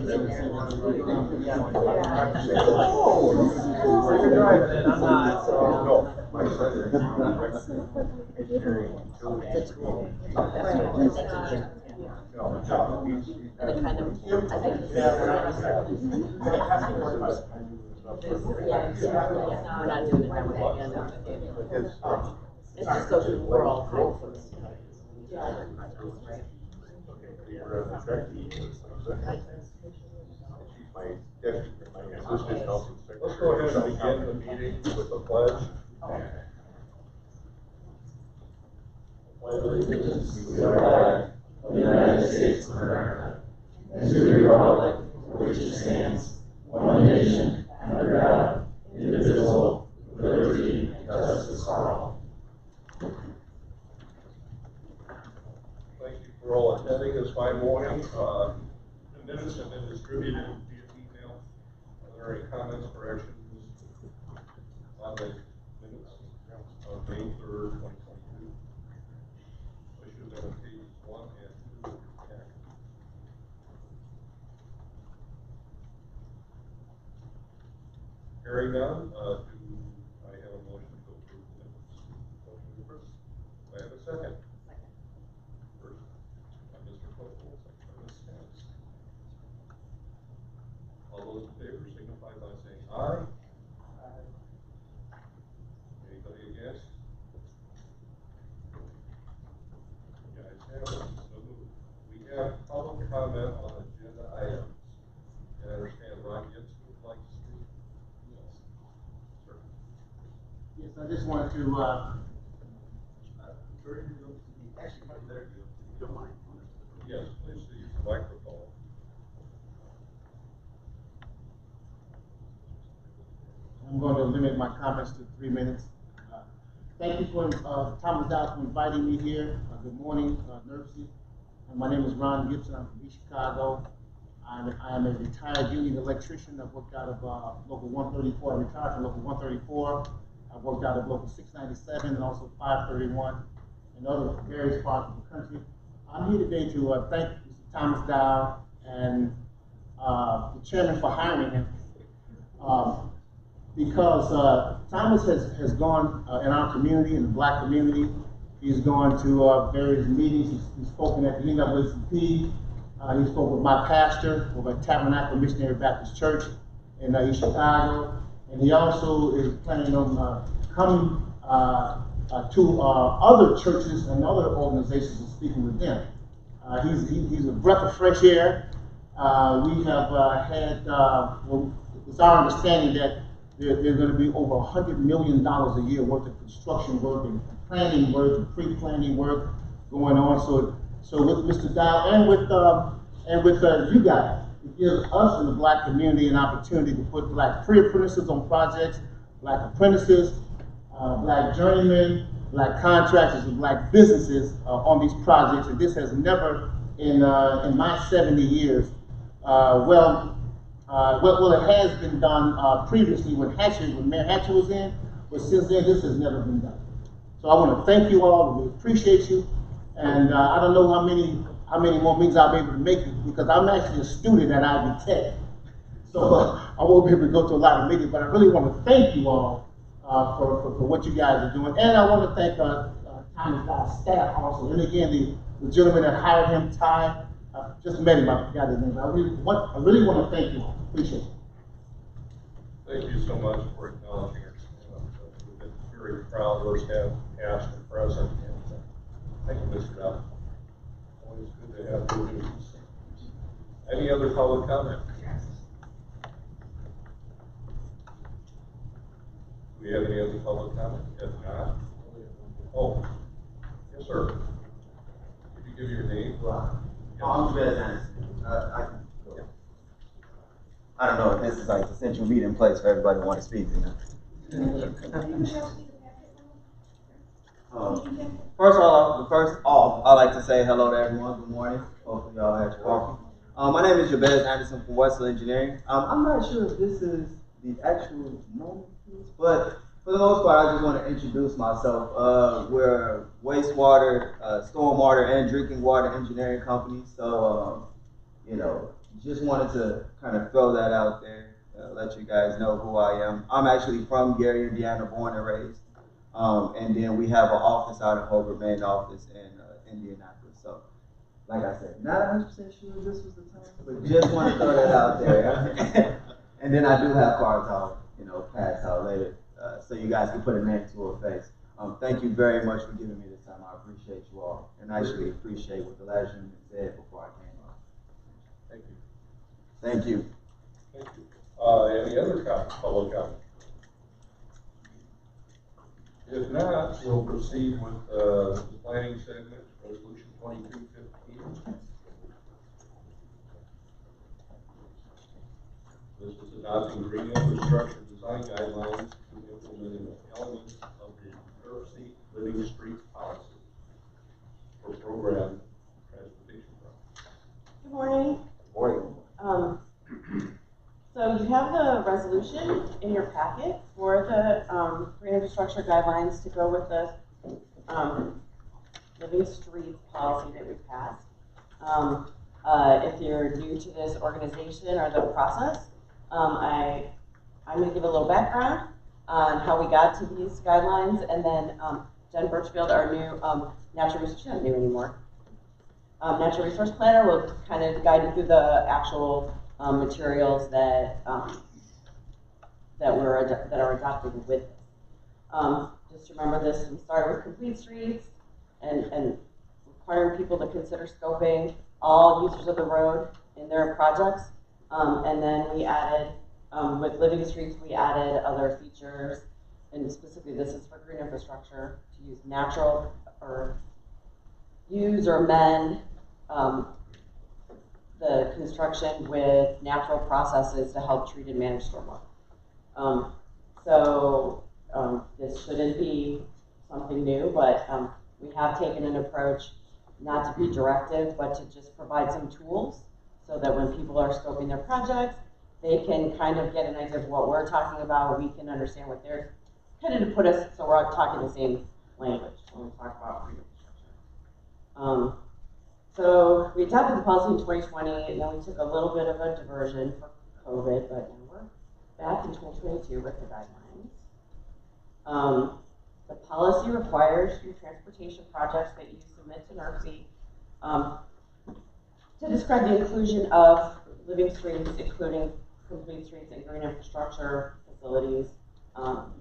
You're driving and I'm not, so. And it kind of, I think it's, we're not doing it that way again. It's just so we're all thankful. Let's go ahead and begin the meeting with the pledge. Allegiance to the flag of the United States of America and to the republic for which it stands, one nation, under God, indivisible, with liberty and justice for all. Thank you for all attending this fine morning. The minutes have been distributed via email. Are there any comments, corrections on the minutes of May 3rd, 2022? They should have been on pages 1 and 2 of your packet. Hearing none, do I have a motion to approve the minutes? Motion to approve. Do I have a second? First by Mr. Cole, second by Ms. Spence. All those in favor signify by saying aye. Anybody against? You guys have it. So moved. We have public comment on agenda items. And I understand Ron Gibson would like to speak. Yes. Sir. Yes, I just wanted to, actually, probably better if you don't mind. Yes, please use the microphone. I'm going to limit my comments to 3 minutes. Thank you for, Thomas Dow for inviting me here. Good morning, Nercy. My name is Ron Gibson. I'm from East Chicago. I am a retired union electrician. I've worked out of Local 134. I retired from Local 134. I've worked out of Local 697 and also 531 and other various parts of the country. I'm here today to thank Mr. Thomas Dow and the chairman for hiring him. Because Thomas has gone in our community, in the black community. He's gone to various meetings. He's spoken at the NAACP. He spoke with my pastor over at Tabernacle Missionary Baptist Church in East Chicago. And he also is planning on coming to other churches and other organizations and speaking with them. He's a breath of fresh air. We have had, well, it's our understanding that there's going to be over $100 million a year worth of construction work and planning work and pre-planning work going on. So with Mr. Dow and with you guys, it gives us in the black community an opportunity to put black pre-apprentices on projects, black apprentices, black journeymen, black contractors, and black businesses on these projects. And this has never, in my 70 years, it has been done previously when Mayor Hatcher was in, but since then this has never been done. So I want to thank you all. We appreciate you, and I don't know how many more meetings I'll be able to make because I'm actually a student at Ivy Tech, so I won't be able to go to a lot of meetings. But I really want to thank you all for what you guys are doing, and I want to thank Thomas Dow's staff also, and again the gentleman that hired him, Ty. I just met him. I forgot his name. I really want to thank you all. Appreciate it. Thank you so much for acknowledging us. We've been very proud of those have past and present. And thank you, Mr. Dow. Always good to have you. Any other public comment? Do we have any other public comment? If not, oh, yes, sir. Could you give your name? I'm Jabez I don't know if this is like the central meeting place for everybody to want to speak. First off, I'd like to say hello to everyone. Good morning. Hopefully y'all had your coffee. My name is Jabez Anderson from Westfield Engineering. I'm not sure if this is the actual moment, but for the most part, I just want to introduce myself. We're a wastewater, stormwater, and drinking water engineering company. So, just wanted to kind of throw that out there, let you guys know who I am. I'm actually from Gary, Indiana, born and raised. And then we have an office out in Hobart, main office in Indianapolis. So, like I said, not 100% sure this was the time, but just want to throw that out there. And then I do have cards I'll, pass out later, so you guys can put a name to a face. Thank you very much for giving me this time. I appreciate you all, and I actually appreciate what the last gentleman said before I came up. Thank you. Thank you. Thank you. Any other public comment? If not, we'll proceed with the planning segment, resolution 2215. This is adopting green infrastructure design guidelines to implementing elements of the Diversity Living Streets policy for program transportation. Good morning. Morning. So you have the resolution in your packet for the green infrastructure guidelines to go with the Living Streets policy that we passed. If you're new to this organization or the process, I'm going to give a little background on how we got to these guidelines, and then Jen Birchfield, our new natural resource, she's not new anymore, natural resource planner, will kind of guide you through the actual materials that that are adopted with this. Just remember this: we started with complete streets and requiring people to consider scoping all users of the road in their projects, and then we added with living streets we added other features, and specifically this is for green infrastructure to use natural or use or amend the construction with natural processes to help treat and manage stormwater. This shouldn't be something new, but we have taken an approach not to be directive, but to just provide some tools so that when people are scoping their projects, they can kind of get an idea of what we're talking about. We can understand what they're kind of to put us so we're talking the same language when we talk about green infrastructure. So we adopted the policy in 2020, and then we took a little bit of a diversion for COVID, but now we're back in 2022 with the guidelines. The policy requires your transportation projects that you submit to NERC to describe the inclusion of living streets, including complete streets and green infrastructure facilities. And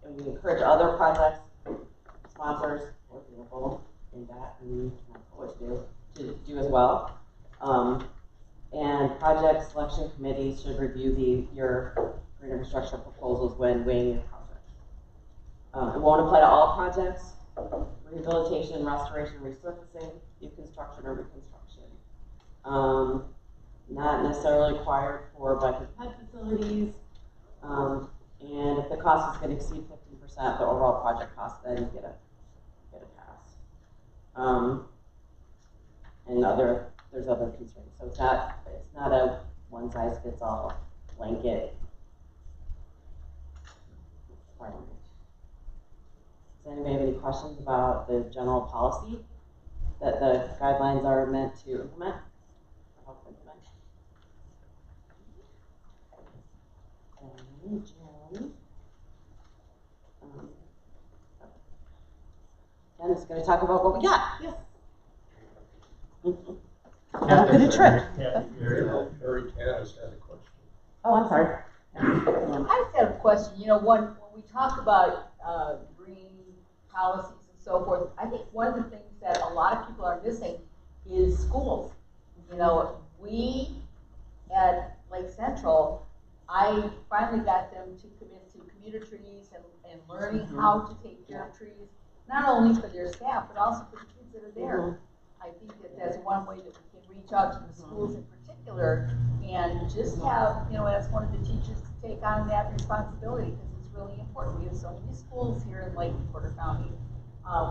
we encourage other projects, sponsors, for example, in that, and what to do as well. And project selection committees should review your green infrastructure proposals when weighing your projects. It won't apply to all projects: rehabilitation, restoration, resurfacing, new construction, or reconstruction. Not necessarily required for bike and ped facilities. And if the cost is going to exceed 15% of the overall project cost, then you get a pass. And there's other constraints. So it's not a one size fits all blanket requirement. Does anybody have any questions about the general policy that the guidelines are meant to implement? Or help implement? And Jen. Jen is going to talk about what we got. Yes. Have a good trip. Mary Canis had a question. Oh, I'm sorry. I just have a question. When we talk about green policies and so forth, I think one of the things that a lot of people are missing is schools. We at Lake Central, I finally got them to commit to community trees and learning how to take care of trees, not only for their staff, but also for the kids that are there. I think that that's one way that we can reach out to the schools in particular and just have, ask one of the teachers to take on that responsibility, because it's really important. We have so many schools here in Lake Porter County.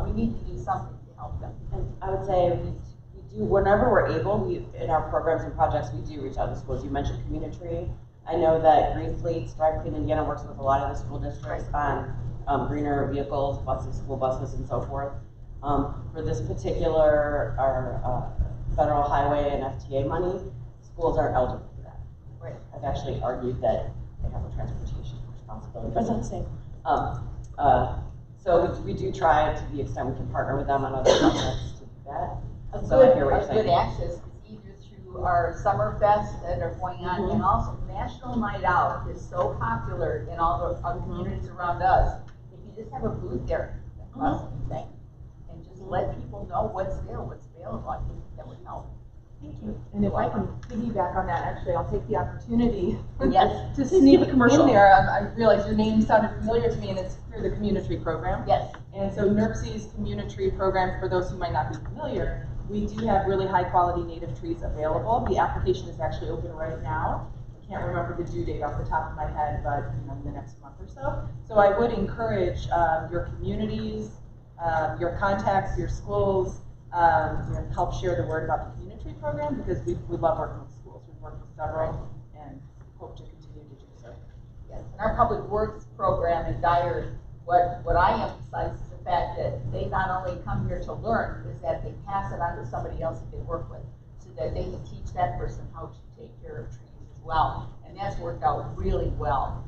We need to do something to help them. And I would say we do, whenever we're able, in our programs and projects, we do reach out to schools. You mentioned community. I know that Green Fleets, Drive Clean Indiana works with a lot of the school districts on greener vehicles, buses, school buses, and so forth. For this particular federal highway and FTA money, schools are eligible for that. Right. I've actually argued that they have a transportation responsibility, but it's not the same. So we do try to the extent we can partner with them on other projects to do that. A So I hear what good, you're a saying. good access is either through our summer fest that are going on, Mhm. and also National Night Out is so popular in all the other communities around us. If you just have a booth there, that costs anything, and just let people know what's there, what's available, I think that would help. Thank you. And if I can piggyback on that, actually, I'll take the opportunity Yes. to sneak a commercial. in there. I realize your name sounded familiar to me, and it's through the Community program. Yes. And so NERC's Community program, for those who might not be familiar, we do have really high-quality native trees available. The application is actually open right now. I can't remember the due date off the top of my head, but in the next month or so. So I would encourage your communities, your contacts, your schools, help share the word about the Community program, because we love working with schools. We've worked with several and hope to continue to do so. Yes, and our public works program in Dyer, what I emphasize is the fact that they not only come here to learn, is that they pass it on to somebody else that they work with, so that they can teach that person how to take care of trees as well. And that's worked out really well.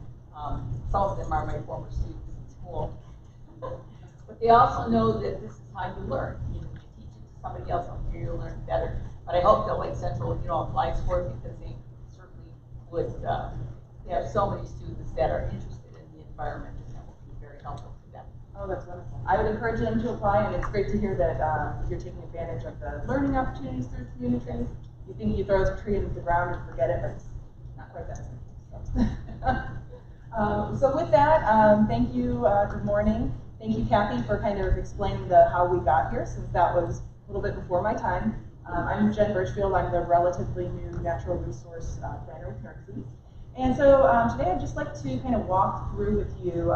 Some of them are my former students in school. But they also know that this is how you learn. You know, you teach it to somebody else, and you'll learn better. But I hope that Lake Central, applies for it, because they certainly would, they have so many students that are interested in the environment, and that will be very helpful to them. Oh, that's wonderful. I would encourage them to apply, and it's great to hear that you're taking advantage of the learning opportunities through communities. You think you throw a tree into the ground and forget it, but it's not quite that simple. So with that, thank you, good morning. Thank you, Kathy, for kind of explaining how we got here, since that was a little bit before my time. I'm Jen Birchfield. I'm the relatively new natural resource planner with NERC. And so today I'd just like to kind of walk through with you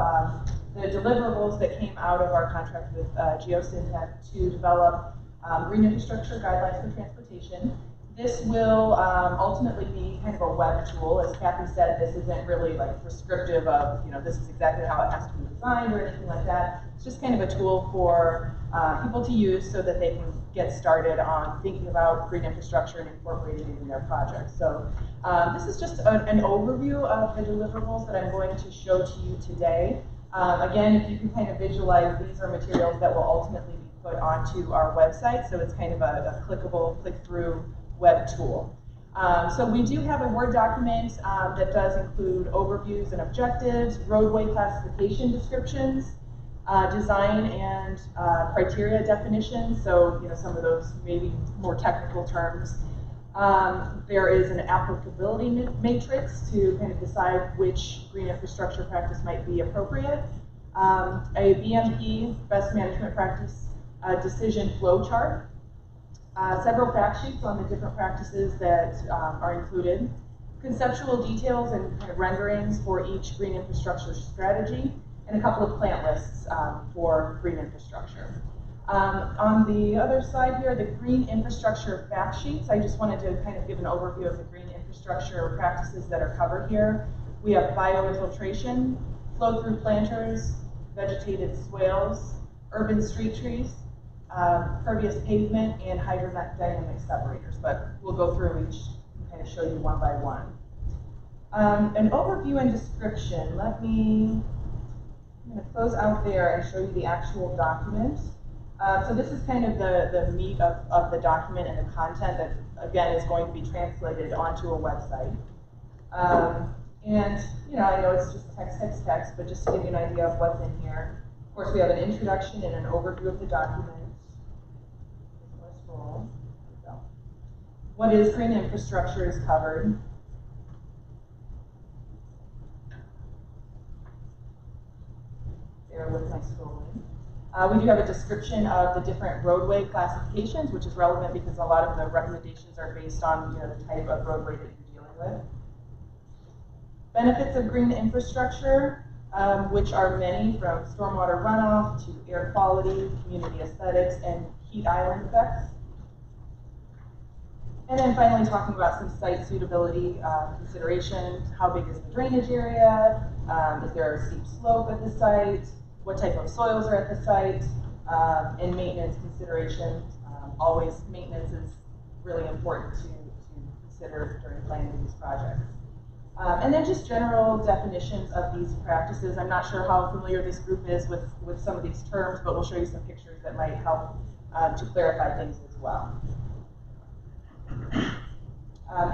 the deliverables that came out of our contract with GeoSyntech to develop green infrastructure guidelines for transportation. This will ultimately be kind of a web tool. As Kathy said, this isn't really like prescriptive of, this is exactly how it has to be designed or anything like that. It's just kind of a tool for people to use so that they can get started on thinking about green infrastructure and incorporating it in their projects. So this is just an overview of the deliverables that I'm going to show to you today. Again, if you can kind of visualize, these are materials that will ultimately be put onto our website. So it's kind of a clickable, click-through web tool. So we do have a Word document that does include overviews and objectives, roadway classification descriptions, design and criteria definitions, so some of those maybe more technical terms. There is an applicability matrix to kind of decide which green infrastructure practice might be appropriate. A BMP, best management practice decision flow chart. Several fact sheets on the different practices that are included, conceptual details and kind of renderings for each green infrastructure strategy, and a couple of plant lists for green infrastructure. On the other side here, the green infrastructure fact sheets, I just wanted to kind of give an overview of the green infrastructure practices that are covered here. We have bioinfiltration, flow-through planters, vegetated swales, urban street trees, pervious pavement, and hydrodynamic separators, but we'll go through each and kind of show you one by one. An overview and description. I'm going to close out there and show you the actual document. So this is kind of the meat of the document and the content that, again, is going to be translated onto a website. And, I know it's just text, but just to give you an idea of what's in here. Of course, we have an introduction and an overview of the document. What is green infrastructure is covered. Bear with my scrolling. We do have a description of the different roadway classifications, which is relevant because a lot of the recommendations are based on the type of roadway that you're dealing with. Benefits of green infrastructure, which are many, from stormwater runoff to air quality, community aesthetics, and heat island effects. And then finally talking about some site suitability considerations. How big is the drainage area? Is there a steep slope at the site? What type of soils are at the site? And maintenance considerations. Always maintenance is really important to consider during planning these projects. And then just general definitions of these practices. I'm not sure how familiar this group is with some of these terms, but we'll show you some pictures that might help to clarify things as well.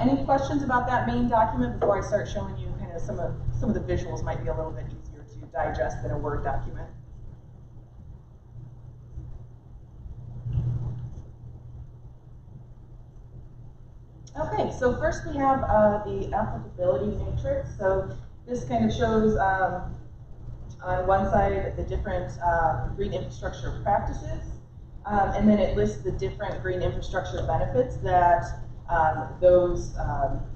Any questions about that main document before I start showing you kind of some of the visuals might be a little bit easier to digest than a Word document. Okay, so first we have the applicability matrix. So this kind of shows on one side the different green infrastructure practices, and then it lists the different green infrastructure benefits that those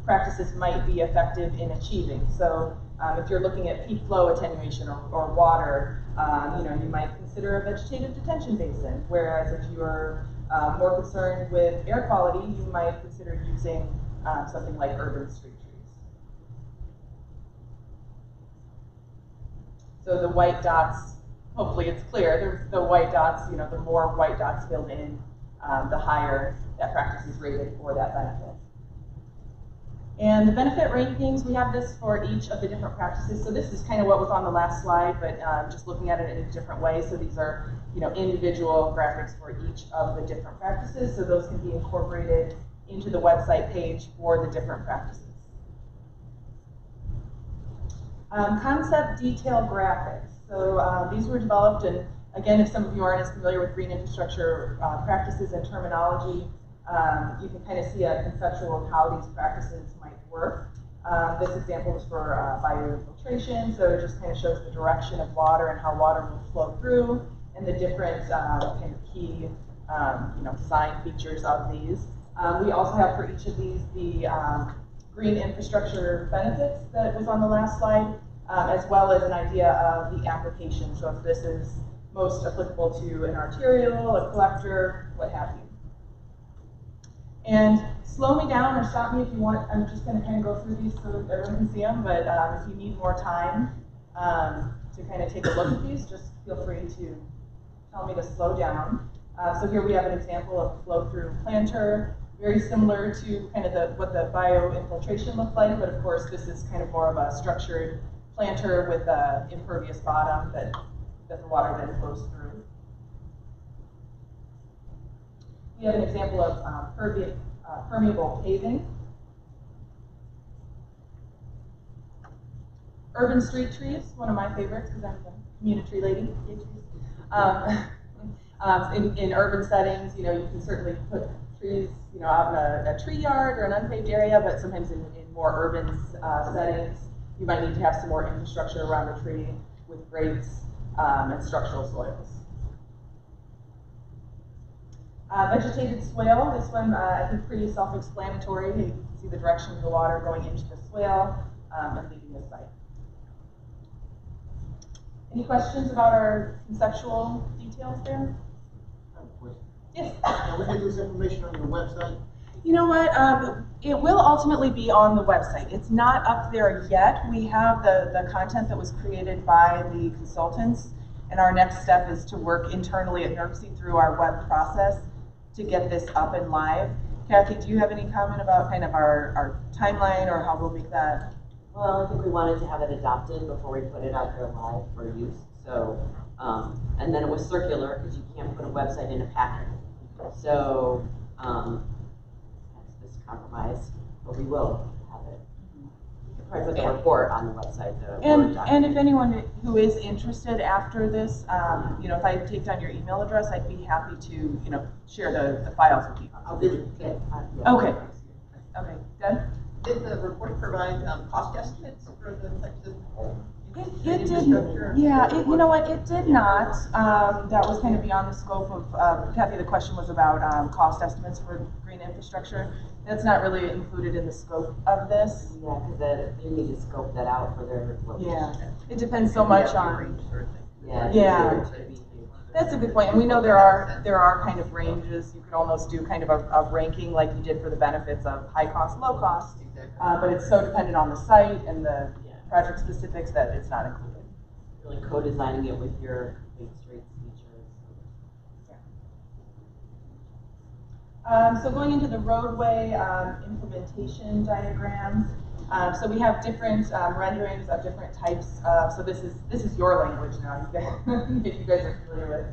practices might be effective in achieving. So if you're looking at peak flow attenuation or water, you might consider a vegetative detention basin, whereas if you're more concerned with air quality, you might consider using something like urban street trees. So the white dots, hopefully it's clear, the white dots, the more white dots filled in, the higher that practice is rated for that benefit. And the benefit rankings, we have this for each of the different practices. So this is kind of what was on the last slide, but just looking at it in a different way. So these are, individual graphics for each of the different practices. So those can be incorporated into the website page for the different practices. Concept detail graphics. So these were developed, and again, if some of you aren't as familiar with green infrastructure practices and terminology, you can kind of see a conceptual of how these practices might work. This example is for bioinfiltration, so it just kind of shows the direction of water and how water will flow through, and the different kind of key design features of these. We also have for each of these the green infrastructure benefits that was on the last slide, as well as an idea of the application. So if this is most applicable to an arterial, a collector, what have you. And slow me down or stop me if you want. I'm just going to kind of go through these so that everyone can see them, but if you need more time to kind of take a look at these, just feel free to tell me to slow down. So here we have an example of a flow-through planter, very similar to kind of what the bioinfiltration looked like, but of course this is kind of more of a structured planter with an impervious bottom that the water then flows through. We have an example of permeable paving. Urban street trees, one of my favorites because I'm a community tree lady. In urban settings, you can certainly put trees, out in a tree yard or an unpaved area, but sometimes in more urban settings, you might need to have some more infrastructure around the tree with grates and structural soils. Vegetated swale, this one I think pretty self-explanatory. You can see the direction of the water going into the swale and leaving the site. Any questions about our conceptual details there? I have a question. Yes. Can we get this information on your website? You know what? It will ultimately be on the website. It's not up there yet. We have the content that was created by the consultants, and our next step is to work internally at NERC through our web process to get this up and live. Kathy, do you have any comment about kind of our timeline or how we'll make that? Well, I think we wanted to have it adopted before we put it out there live for use. So, and then it was circular because you can't put a website in a packet. So, that's this compromise, but we will have it. We'll probably put the report on the website. And if anyone who is interested after this, if I take down your email address, I'd be happy to, share the files with you. I'll visit. Okay. Okay. Deb? Did the report provide cost estimates for the types of It did. Yeah. You know what? It did not. That was kind of beyond the scope of Kathy. The question was about cost estimates for green infrastructure. That's not really included in the scope of this. Yeah, because they need to scope that out for their. Yeah. It depends so much on. Yeah. Yeah. That's a good point, and we know there are kind of ranges. You could almost do kind of a ranking like you did for the benefits of high cost, low cost, but it's so dependent on the site and the project specifics that it's not included. Really co-designing it with your complete streets features. So going into the roadway implementation diagrams, so we have different renderings of different types of, so this is your language now, if you guys are familiar with.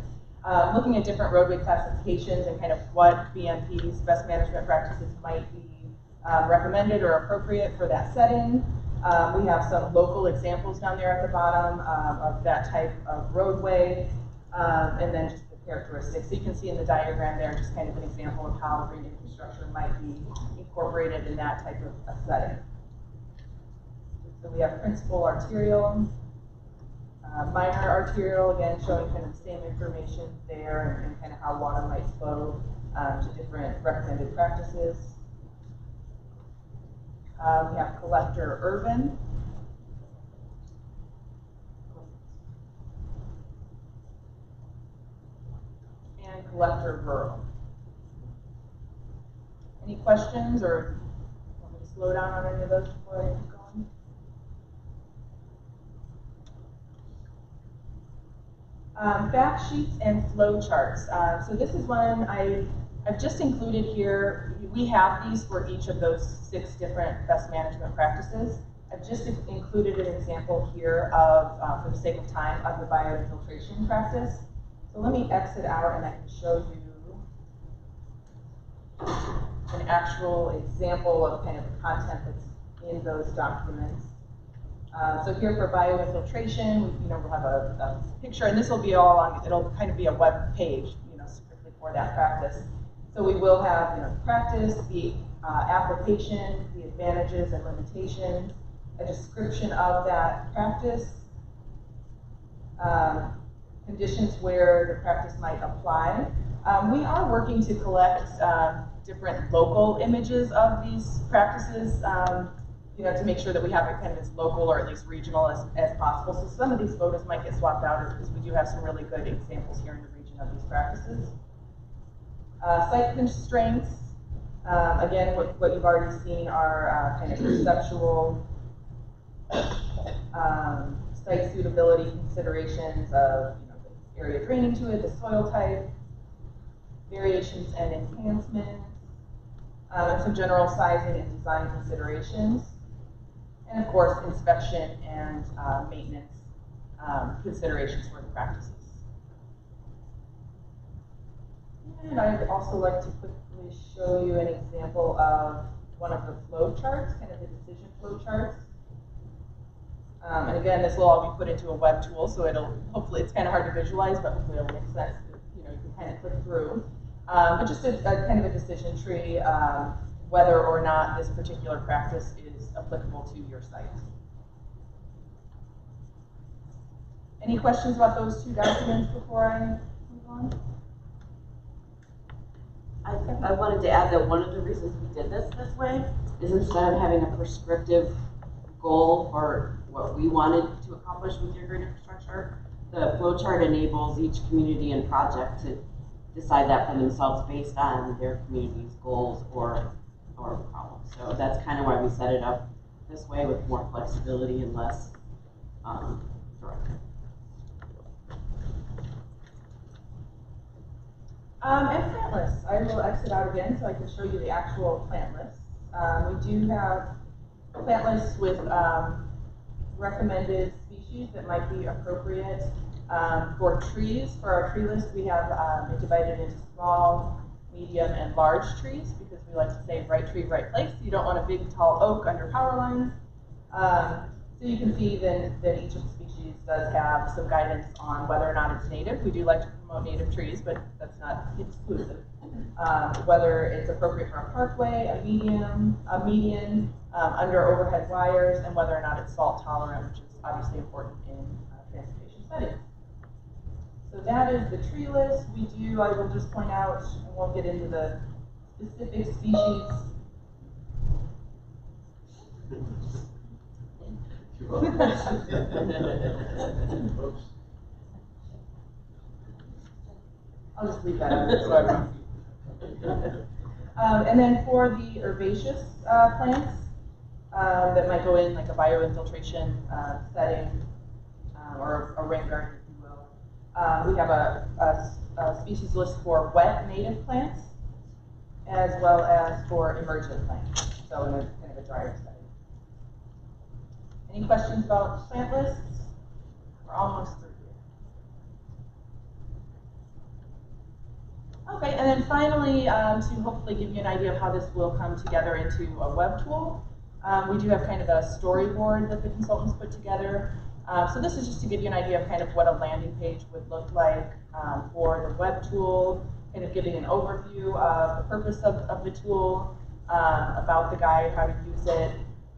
Looking at different roadway classifications and kind of what BMP's best management practices might be recommended or appropriate for that setting. We have some local examples down there at the bottom of that type of roadway, and then just the characteristics. So you can see in the diagram there just kind of an example of how green infrastructure might be incorporated in that type of a setting. So we have principal arterial, minor arterial, again showing kind of the same information there and kind of how water might flow to different recommended practices. We have collector urban. And collector rural. Any questions or want me to slow down on any of those before I keep going? Fact sheets and flow charts. So this is one I've just included here. We have these for each of those 6 different best management practices. I've just included an example here of, for the sake of time, of the bioinfiltration practice. So let me exit out and I can show you an actual example of kind of the content that's in those documents. So here for bioinfiltration, we'll have a picture, and this will be all on, it'll kind of be a web page, strictly for that practice. So we will have, the practice, the application, the advantages and limitations, a description of that practice, conditions where the practice might apply. We are working to collect different local images of these practices, to make sure that we have it kind of as local or at least regional as possible. So some of these photos might get swapped out because we do have some really good examples here in the region of these practices. Site constraints, again, what you've already seen are kind of conceptual site suitability considerations of the area draining to it, the soil type, variations and enhancements, and some general sizing and design considerations, and of course inspection and maintenance considerations for the practices. And I'd also like to quickly show you an example of one of the flow charts, kind of the decision flow charts. And again, this will all be put into a web tool, so hopefully it's kind of hard to visualize, but hopefully it'll make sense. You can kind of click through. But just a kind of a decision tree, whether or not this particular practice is applicable to your site. Any questions about those 2 documents before I move on? I wanted to add that one of the reasons we did this way is instead of having a prescriptive goal for what we wanted to accomplish with your green infrastructure, the flowchart enables each community and project to decide that for themselves based on their community's goals or problems. So that's kind of why we set it up this way, with more flexibility and less direct. And plant lists. I will exit out again so I can show you the actual plant lists. We do have plant lists with recommended species that might be appropriate for trees. For our tree list, we have it divided into small, medium, and large trees because we like to say right tree, right place. You don't want a big, tall oak under power lines. So you can see then that each of the species does have some guidance on whether or not it's native. We do like to promote native trees, but that's not exclusive. Whether it's appropriate for a parkway, a median, under overhead wires, and whether or not it's salt tolerant, which is obviously important in transportation settings. So that is the tree list. I will just point out, and we'll get into the specific species. I'll just leave that up. And then for the herbaceous plants that might go in like a bioinfiltration setting or a rain garden, if you will, we have a species list for wet native plants. as well as for emergent plants, so in a kind of a drier setting. Any questions about plant lists? We're almost through here. Okay, and then finally, to hopefully give you an idea of how this will come together into a web tool, we do have kind of a storyboard that the consultants put together. So this is just to give you an idea of kind of what a landing page would look like for the web tool, kind of giving an overview of the purpose of the tool, about the guide, how to use it,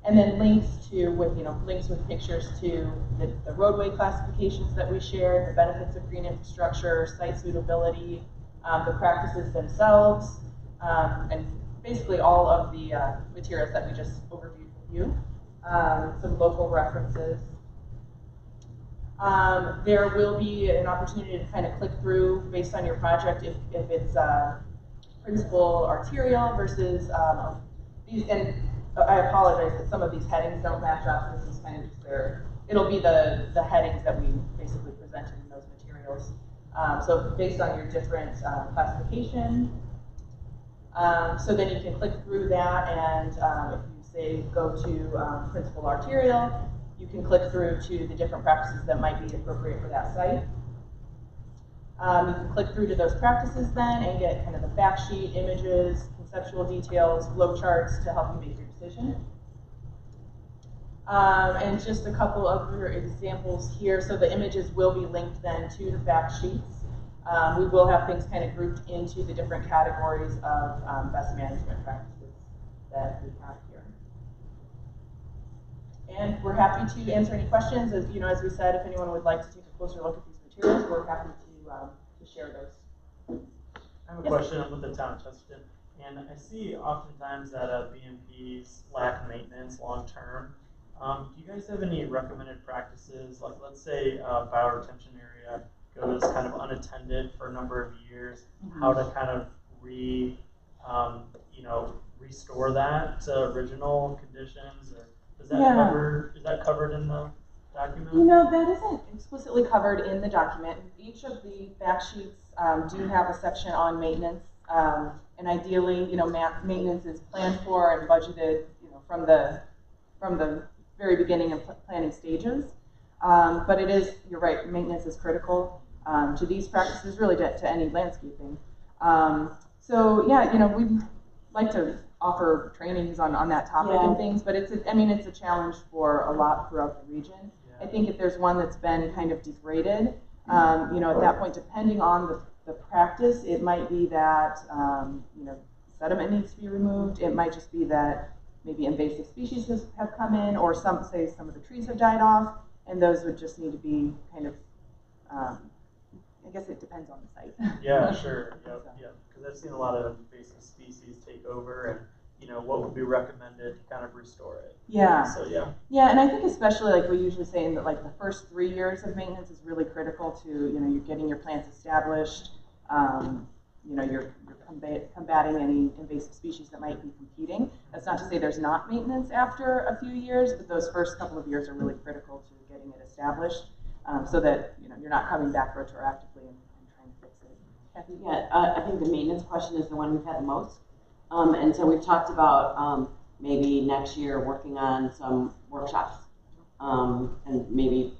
and then links with pictures to the roadway classifications that we shared, the benefits of green infrastructure, site suitability, the practices themselves, and basically all of the materials that we just overviewed with you. Some local references. There will be an opportunity to kind of click through based on your project if it's principal arterial versus these, and I apologize that some of these headings don't match up. This is kind of just it'll be the headings that we basically presented in those materials. So based on your different classification. So then you can click through that, and if you say go to principal arterial, you can click through to the different practices that might be appropriate for that site. You can click through to those practices then and get kind of the fact sheet, images, conceptual details, flow charts to help you make your decision. And just a couple other examples here. So the images will be linked then to the fact sheets. We will have things kind of grouped into the different categories of best management practices that we have here. And we're happy to answer any questions. As we said, if anyone would like to take a closer look at these materials, we're happy to share those. I have a question. I'm with the town of Chesterton, and I see oftentimes that BMPs lack maintenance long term. Do you guys have any recommended practices? Like, let's say a bioretention area goes kind of unattended for a number of years. How to kind of restore that to original conditions, or is that covered in the document? That isn't explicitly covered in the document. Each of the fact sheets do have a section on maintenance, and ideally, maintenance is planned for and budgeted, from the very beginning of planning stages. But it is, you're right, maintenance is critical to these practices, really to any landscaping. So yeah, we'd like to offer trainings on that topic and things, but it's a challenge for a lot throughout the region. I think if there's one that's been kind of degraded, at that point, depending on the practice, it might be that sediment needs to be removed. It might just be that maybe invasive species have come in, or some of the trees have died off, and those would just need to be kind of, I guess it depends on the site. Yeah, sure. Yeah. Because I've seen a lot of invasive species take over, and what would be recommended to kind of restore it. Yeah. So yeah. Yeah, and I think especially like we usually say in the first 3 years of maintenance is really critical to you're getting your plants established. You're combating any invasive species that might be competing. That's not to say there's not maintenance after a few years, but those first couple of years are really critical to getting it established, so that you're not coming back retroactively and trying to fix it. Kathy? Yeah, I think the maintenance question is the one we've had the most. And so we've talked about maybe next year working on some workshops, and maybe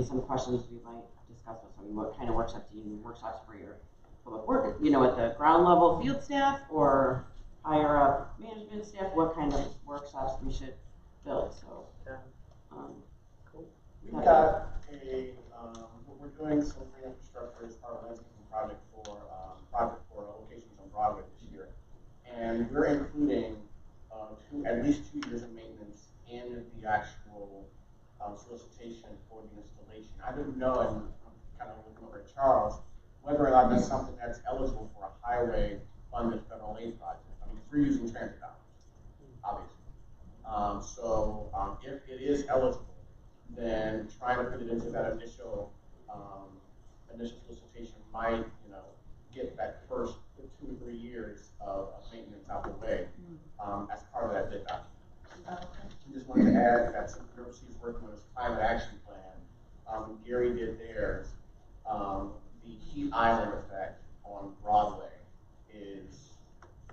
some questions we might discuss with some. What kind of workshops do you need? Workshops for your public work, at the ground level field staff or higher up management staff? What kind of workshops we should build? So, Cool. We've got we're doing some green infrastructure as part of a landscaping project for locations on Broadway this year. And we're including at least 2 years of maintenance in the actual solicitation for the installation. I didn't know, and I'm kind of looking over at Charles, whether or not that's something that's eligible for a highway funded federal aid project. I mean, because we're using transit dollars, obviously. So if it is eligible, then trying to put it into that initial solicitation might, get that first 2 or 3 years of maintenance out the way as part of that bid document. I just wanted to add that since University is working on its climate action plan, Gary did theirs. The heat island effect on Broadway is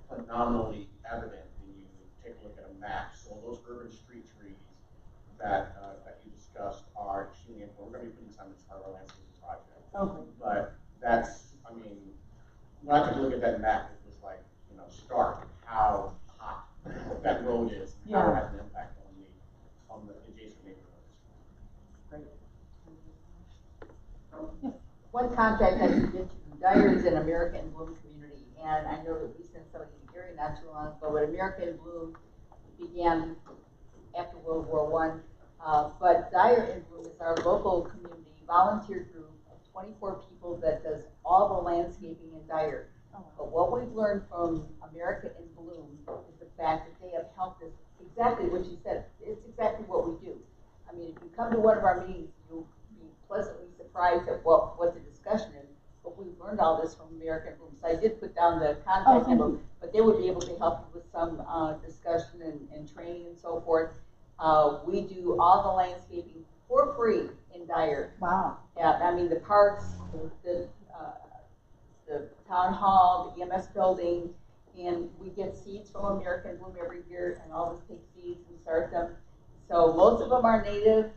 phenomenal. that you discussed are extremely important. We're going to be putting some into our landscaping project. Okay. But that's, I mean, when I took a look at that map, it was like, you know, stark how hot that road is, and how it has an impact on the adjacent neighborhoods. Great. One contact I can get you, Dyer is an American Bloom community, and I know that we sent somebody to Gary not too long ago, but American Bloom began after World War I. But Dyer in Bloom is our local community volunteer group of 24 people that does all the landscaping in Dyer. But what we've learned from America in Bloom is the fact that they have helped us exactly what you said. It's exactly what we do. I mean, if you come to one of our meetings, you'll be pleasantly surprised at what the discussion is. But we've learned all this from American Bloom. So I did put down the contact number, but they would be able to help you with some discussion and training and so forth. We do all the landscaping for free in Dyer. Wow. Yeah, I mean, the parks, the town hall, the EMS building, and we get seeds from American Bloom every year, and all of us take seeds and start them. So most of them are native,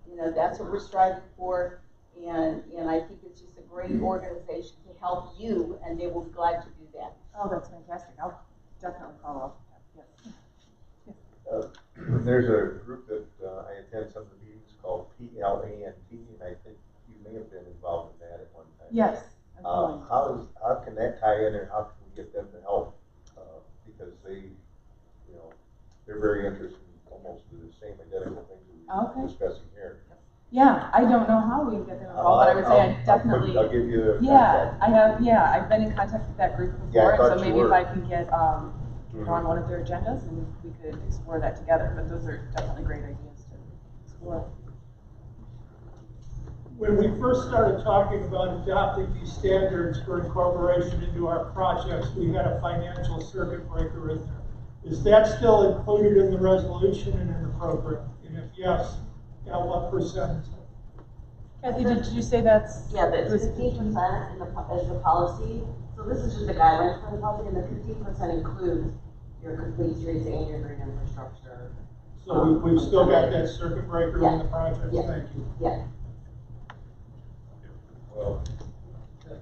you know, that's what we're striving for, and I think it's just a great organization to help you, and they will be glad to do that. Oh, that's fantastic. I'll definitely follow up with that. Yes. There's a group that I attend some of the meetings called PLANT, and I think you may have been involved in that at one time. Yes. How can that tie in, and how can we get them to help? Because they, you know, they're very interested in almost the same identical things that we're discussing here. Yeah, I don't know how we can get them involved, but I would say I definitely. I'll give you. I've been in contact with that group before, so maybe if I can get on one of their agendas, and we could explore that together. But those are definitely great ideas to explore. When we first started talking about adopting these standards for incorporation into our projects, we had a financial circuit breaker in there. Is that still included in the resolution and in the program? And if yes, at what percentage? Kathy, Did you say that's? Yeah, the 15% is the policy. So this is just the guidelines for the policy, and the 15% includes your complete streets and your green infrastructure. So we've still got that circuit breaker in the project? Yeah. Thank you. Yeah. Well,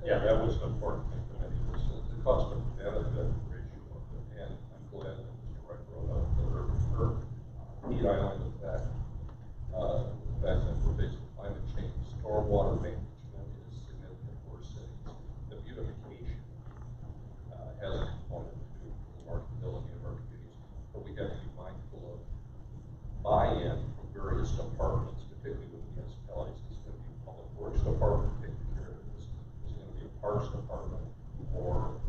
yeah, that was an important thing to mention, was the cost of benefit ratio of it, and I'm glad that Mr. Wright brought up the heat island effect, the fact that we're facing climate change, stormwater management is significant for cities. The beautification has a component to the marketability of our communities, but we have to be mindful of buy-in from various departments, particularly with municipalities. It's going to be public works department taking care of this. It's going to be a parks department or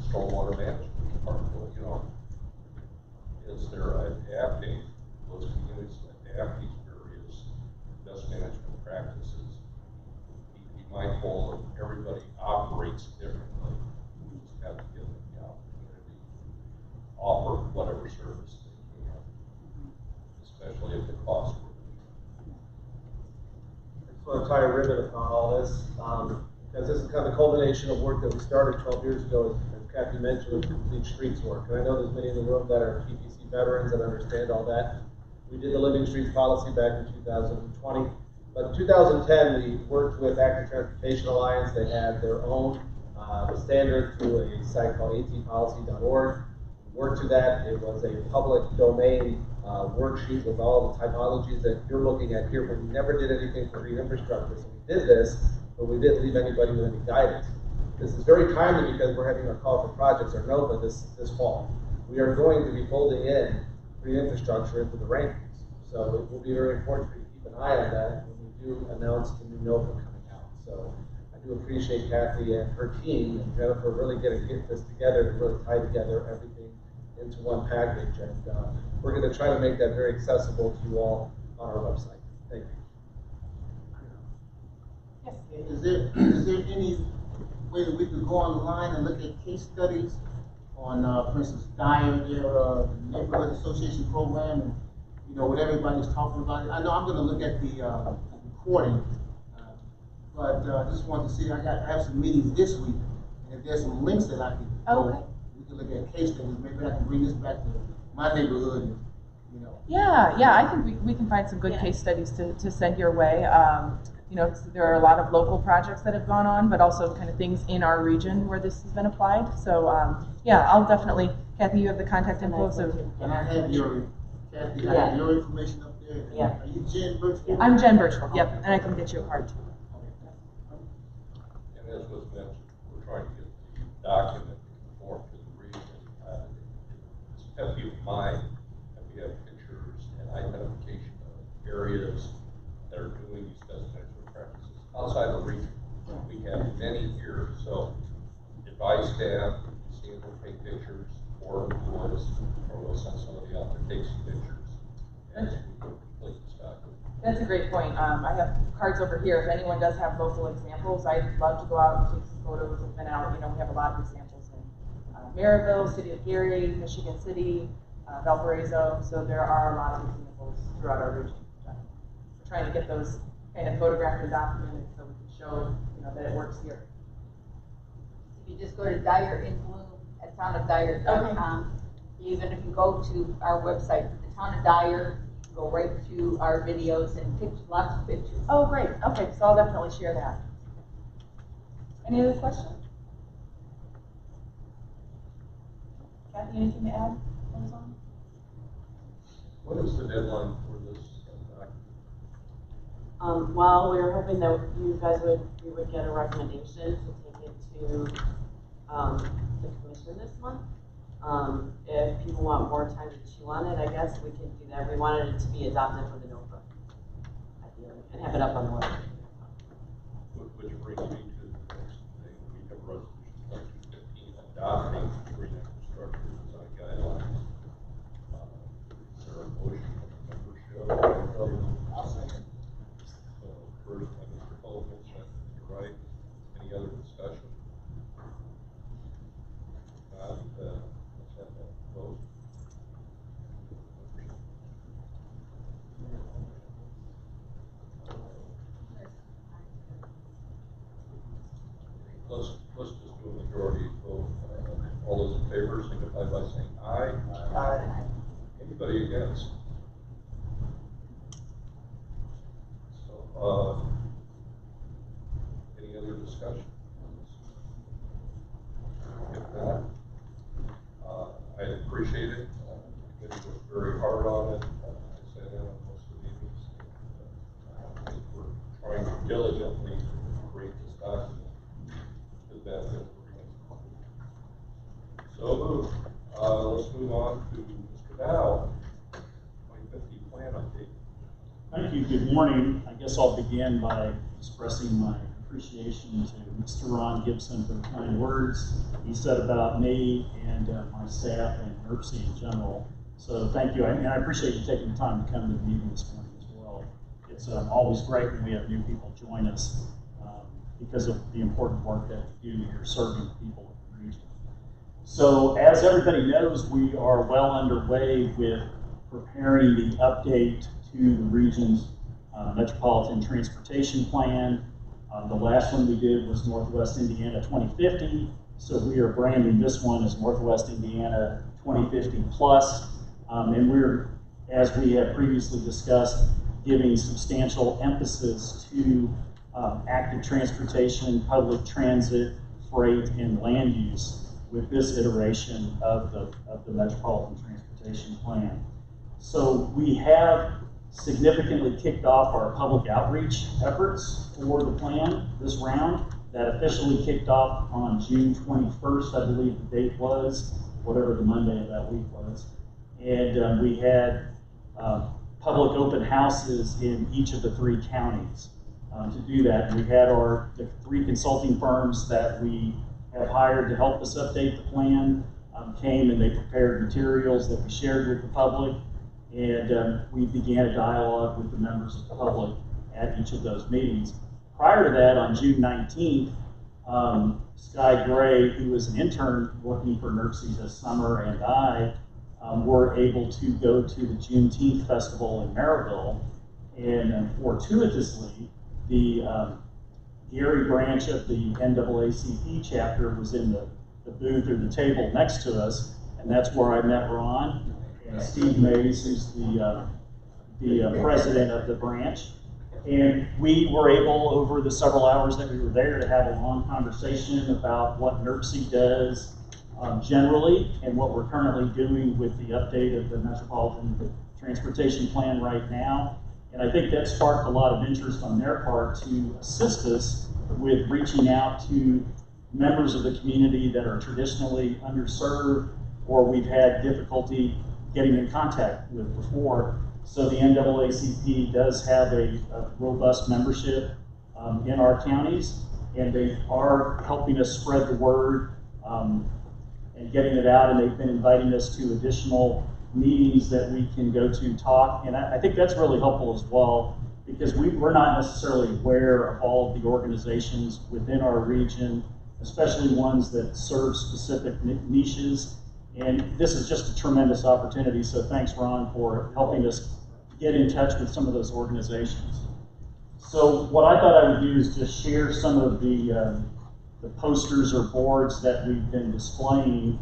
stormwater management department. You know, is there adapting those communities, adapt these various best management practices? Be mindful of everybody operates differently. We just have to give them the opportunity to offer whatever service they can, especially if the cost. I just want to tie a ribbon upon all this, because this is kind of the culmination of work that we started 12 years ago, as Kathy mentioned, with complete streets work. And I know there's many in the room that are PPC veterans that understand all that. We did the Living Streets policy back in 2020. But in 2010, we worked with Active Transportation Alliance. They had their own standard through a site called atpolicy.org. We worked to that. It was a public domain worksheet with all the typologies that you're looking at here, but we never did anything for green infrastructure. So we did this, but we didn't leave anybody with any guidance. This is very timely because we're having a call for projects, or NOVA, this fall. We are going to be folding in green infrastructure into the rankings. So it will be very important for you to keep an eye on that when we do announce the new NOVA coming out. So I do appreciate Kathy and her team and Jennifer really getting this together to really tie together everything into one package. And we're going to try to make that very accessible to you all on our website. Thank you. Yes. Is there any way that we could go online and look at case studies on, for instance, Dyer, their neighborhood association program, and you know what everybody's talking about? I know I'm going to look at the recording, but just wanted to see. I have some meetings this week, and if there's some links that I can go, we can look at case studies. Maybe I can bring this back to my neighborhood and you know. Yeah, I think we can find some good Yeah. case studies to send your way. You know, there are a lot of local projects that have gone on, but also kind of things in our region where this has been applied. So, yeah, I'll definitely, Kathy, you have the contact info, so. And I have your, Kathy, I Yeah. have your information up there. Yeah. Are you Jen Birchfield? I'm Jen Birchfield, yep, and I can get you a card too. And as was mentioned, we're trying to get the document conform to the region. It's a pet peeve of mine that we have pictures and identification of areas that are doing these best management practices outside the region. We have many here, so advise staff, see if we'll take pictures, or tours, or we'll send somebody out to take some pictures. And we will complete this document. That's a great point. I have cards over here. If anyone does have local examples, I'd love to go out and take some photos. I've been out, you know, we have a lot of examples in Maryville, City of Gary, Michigan City, Valparaiso. So there are a lot of examples throughout our region. We're trying to get those kind of photographed and documented so we can show, you know, that it works here. If you just go to Dyer in Bloom at townofdyer.com, even if you go to our website, the Town of Dyer, you go right to our videos and lots of pictures. Oh, great. Okay, so I'll definitely share that. Any other questions? Kathy, anything to add? What is the deadline for this document? Well, we were hoping that you guys we would get a recommendation to take it to, the commission this month. If people want more time to chew on it, I guess we can do that. We wanted it to be adopted for the notebook, ideally, and have it up on the website. Which brings me to the next thing, we have resolution 2215 adopting green infrastructure design guidelines. Is there a motion from the membership? I'll second. So first by Mr. Coleman, second Mr. Wright. Any other discussion? Not, let's have that vote. Let's just do a majority vote. All those in favor signify by saying aye. Aye. Anybody against? So, any other discussion? If not, I appreciate it. The committee worked very hard on it. I sat in on most of the meetings. I think we're trying to diligently create this document to the benefit of the So moved. Let's move on to Mr. Dow, 2050 plan update. Thank you. Good morning. I guess I'll begin by expressing my appreciation to Mr. Ron Gibson for the kind words he said about me and my staff and NERC in general. So thank you, and I appreciate you taking the time to come to the meeting this morning as well. It's always great when we have new people join us because of the important work that we do here serving people in the region. So as everybody knows, we are well underway with preparing the update to the region's Metropolitan Transportation Plan. The last one we did was Northwest Indiana 2050, so we are branding this one as Northwest Indiana 2050 Plus, and we're, as we have previously discussed, giving substantial emphasis to active transportation, public transit, freight, and land use with this iteration of the Metropolitan Transportation Plan. So we have significantly kicked off our public outreach efforts for the plan this round. That officially kicked off on June 21st, I believe the date was, whatever the Monday of that week was. And we had public open houses in each of the 3 counties to do that. We had the 3 consulting firms that we have hired to help us update the plan came and they prepared materials that we shared with the public. And we began a dialogue with the members of the public at each of those meetings. Prior to that, on June 19th, Sky Gray, who was an intern working for NERC this summer, and I were able to go to the Juneteenth Festival in Maryville. And fortuitously, the Gary branch of the NAACP chapter was in the booth or the table next to us, and that's where I met Ron. and Steve Mays, who's the president of the branch. And we were able, over the several hours that we were there, to have a long conversation about what NERC does generally and what we're currently doing with the update of the Metropolitan Transportation Plan right now. And I think that sparked a lot of interest on their part to assist us with reaching out to members of the community that are traditionally underserved or we've had difficulty getting in contact with before. So the NAACP does have a robust membership in our counties, and they are helping us spread the word and getting it out, and they've been inviting us to additional meetings that we can go to talk, and I think that's really helpful as well, because we're not necessarily aware of all of the organizations within our region, especially ones that serve specific niches, and this is just a tremendous opportunity, so thanks, Ron, for helping us get in touch with some of those organizations. So what I thought I would do is just share some of the posters or boards that we've been displaying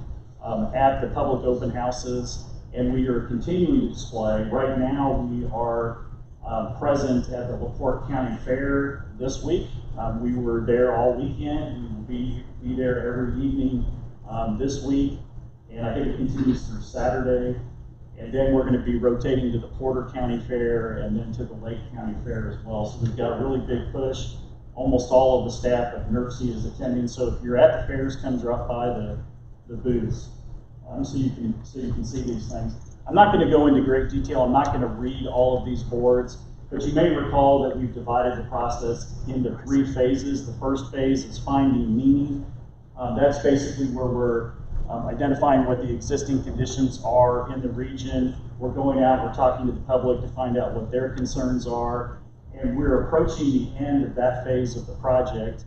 at the public open houses, and we are continuing to display. Right now we are present at the LaPorte County Fair this week. We were there all weekend. We will be there every evening this week, and I think it continues through Saturday. And then we're going to be rotating to the Porter County Fair and then to the Lake County Fair as well. So we've got a really big push. Almost all of the staff at NERC is attending. So if you're at the fairs, come drop by the booths so you can see these things. I'm not going to go into great detail. I'm not going to read all of these boards, but you may recall that we've divided the process into 3 phases. The first phase is finding meaning. That's basically where we're identifying what the existing conditions are in the region. We're going out, we're talking to the public to find out what their concerns are, and we're approaching the end of that phase of the project.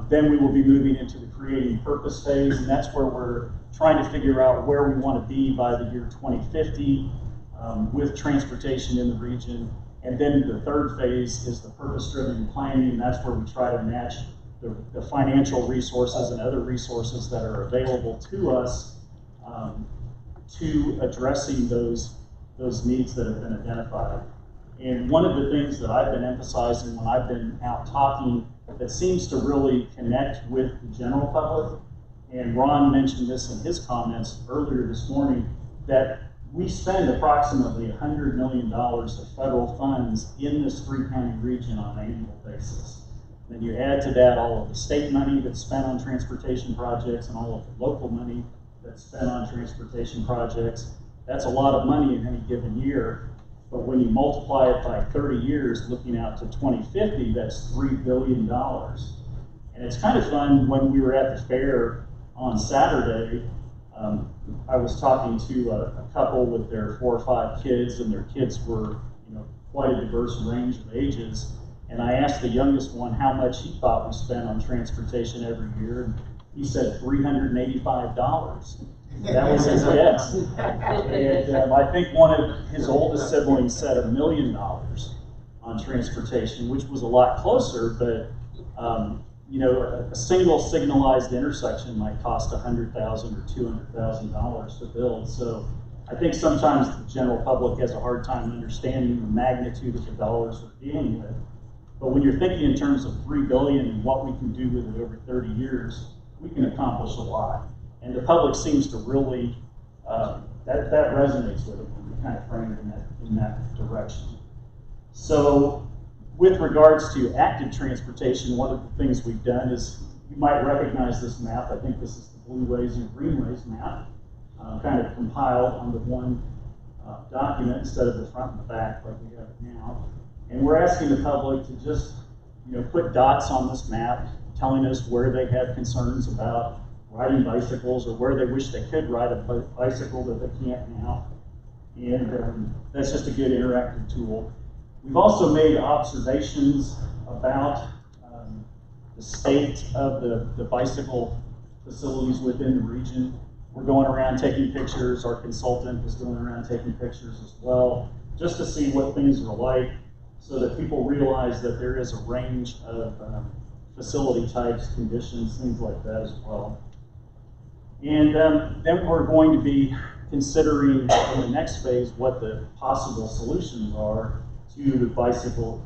Then we will be moving into the creating purpose phase, and that's where we're trying to figure out where we want to be by the year 2050 with transportation in the region. And then the third phase is the purpose-driven planning, and that's where we try to match the financial resources and other resources that are available to us to addressing those needs that have been identified. And one of the things that I've been emphasizing when I've been out talking that seems to really connect with the general public, and Ron mentioned this in his comments earlier this morning, that we spend approximately $100 million of federal funds in this 3-county region on an annual basis. Then you add to that all of the state money that's spent on transportation projects and all of the local money that's spent on transportation projects. That's a lot of money in any given year. But when you multiply it by 30 years, looking out to 2050, that's $3 billion. And it's kind of fun. When we were at the fair on Saturday, I was talking to a couple with their 4 or 5 kids, and their kids were, quite a diverse range of ages. And I asked the youngest one how much he thought we spent on transportation every year, and he said $385. That was his guess. And I think one of his oldest siblings said $1 million on transportation, which was a lot closer, but a single signalized intersection might cost $100,000 or $200,000 to build. So I think sometimes the general public has a hard time understanding the magnitude of the dollars we're dealing with. But when you're thinking in terms of $3 billion and what we can do with it over 30 years, we can accomplish a lot. And the public seems to really, that resonates with it when we kind of frame it in that direction. So with regards to active transportation, one of the things we've done is, you might recognize this map. I think this is the Blue Ways and Green Ways map, kind of compiled onto one document instead of the front and the back like we have it now. And we're asking the public to just, put dots on this map, telling us where they have concerns about riding bicycles or where they wish they could ride a bicycle that they can't now. And that's just a good interactive tool. We've also made observations about the state of the bicycle facilities within the region. We're going around taking pictures. Our consultant is going around taking pictures as well, just to see what things are like, so that people realize that there is a range of facility types, conditions, things like that as well. And then we're going to be considering in the next phase what the possible solutions are to the bicycle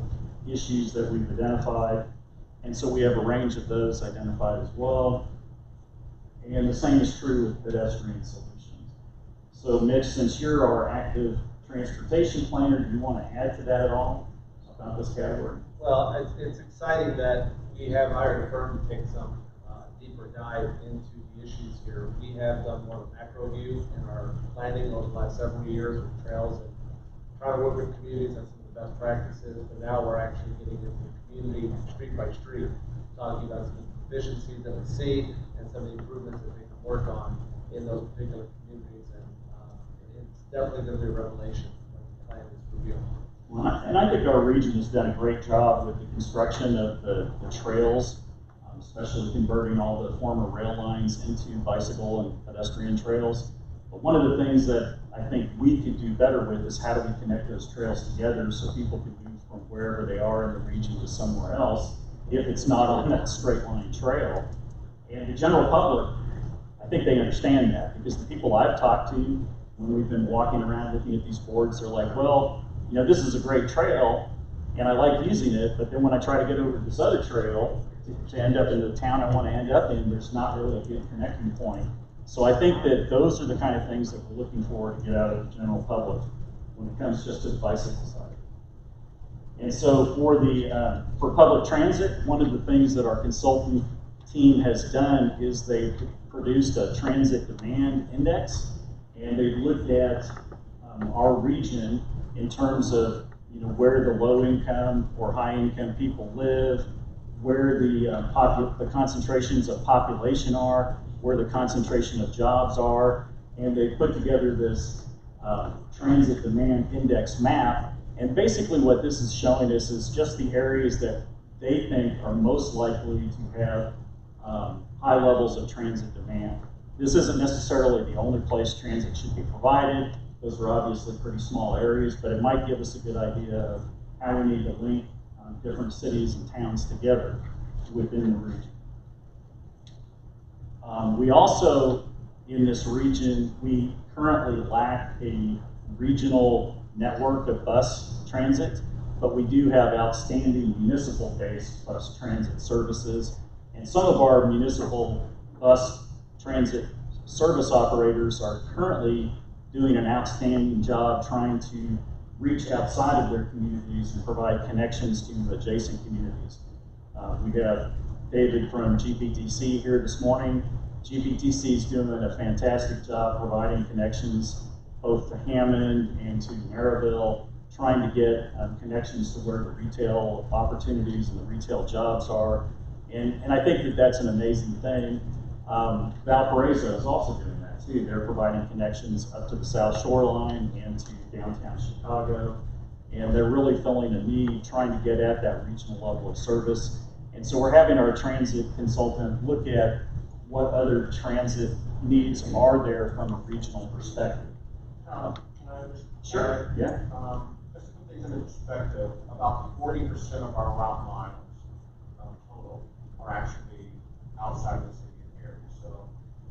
issues that we've identified. And so we have a range of those identified as well. And the same is true with pedestrian solutions. So Mitch, since you're our active transportation planner, do you want to add to that at all about this category? Well, it's exciting that we have hired a firm to take some deeper dive into the issues here. We have done more of a macro view in our planning over the last several years with trails and trying to work with communities on some of the best practices, but now we're actually getting into the community street by street, talking about some of the deficiencies that we see and some of the improvements that they can work on in those particular communities. And it's definitely going to be a revelation when the plan is revealed. Well, and I think our region has done a great job with the construction of the trails, especially converting all the former rail lines into bicycle and pedestrian trails. But one of the things that I think we could do better with is how do we connect those trails together so people can move from wherever they are in the region to somewhere else if it's not on that straight line trail. And the general public, I think they understand that, because the people I've talked to when we've been walking around looking at these boards, they're like, well, you know, this is a great trail and I like using it, but then when I try to get over to this other trail to end up in the town I want to end up in, there's not really a good connecting point. So I think that those are the kind of things that we're looking for to get out of the general public when it comes just to the bicycle side. And so for public transit, one of the things that our consulting team has done is they produced a transit demand index, and they've looked at our region in terms of, you know, where the low income or high income people live, where the concentrations of population are, where the concentration of jobs are, and they put together this transit demand index map. And basically what this is showing us is just the areas that they think are most likely to have high levels of transit demand. This isn't necessarily the only place transit should be provided. Those are obviously pretty small areas, but it might give us a good idea of how we need to link different cities and towns together within the region. We also, in this region, we currently lack a regional network of bus transit, but we do have outstanding municipal-based bus transit services. And some of our municipal bus transit service operators are currently doing an outstanding job trying to reach outside of their communities and provide connections to adjacent communities. We have David from GPTC here this morning. GPTC is doing a fantastic job providing connections both to Hammond and to Maryville, trying to get connections to where the retail opportunities and the retail jobs are. And I think that that's an amazing thing. Valparaiso is also doing that too. They're providing connections up to the South Shoreline and to downtown Chicago. And they're really filling a need, trying to get at that regional level of service. And so we're having our transit consultant look at what other transit needs are there from a regional perspective. Can I just Sure, yeah. Just to put things into perspective, about 40% of our route miles total are actually outside the city area. So,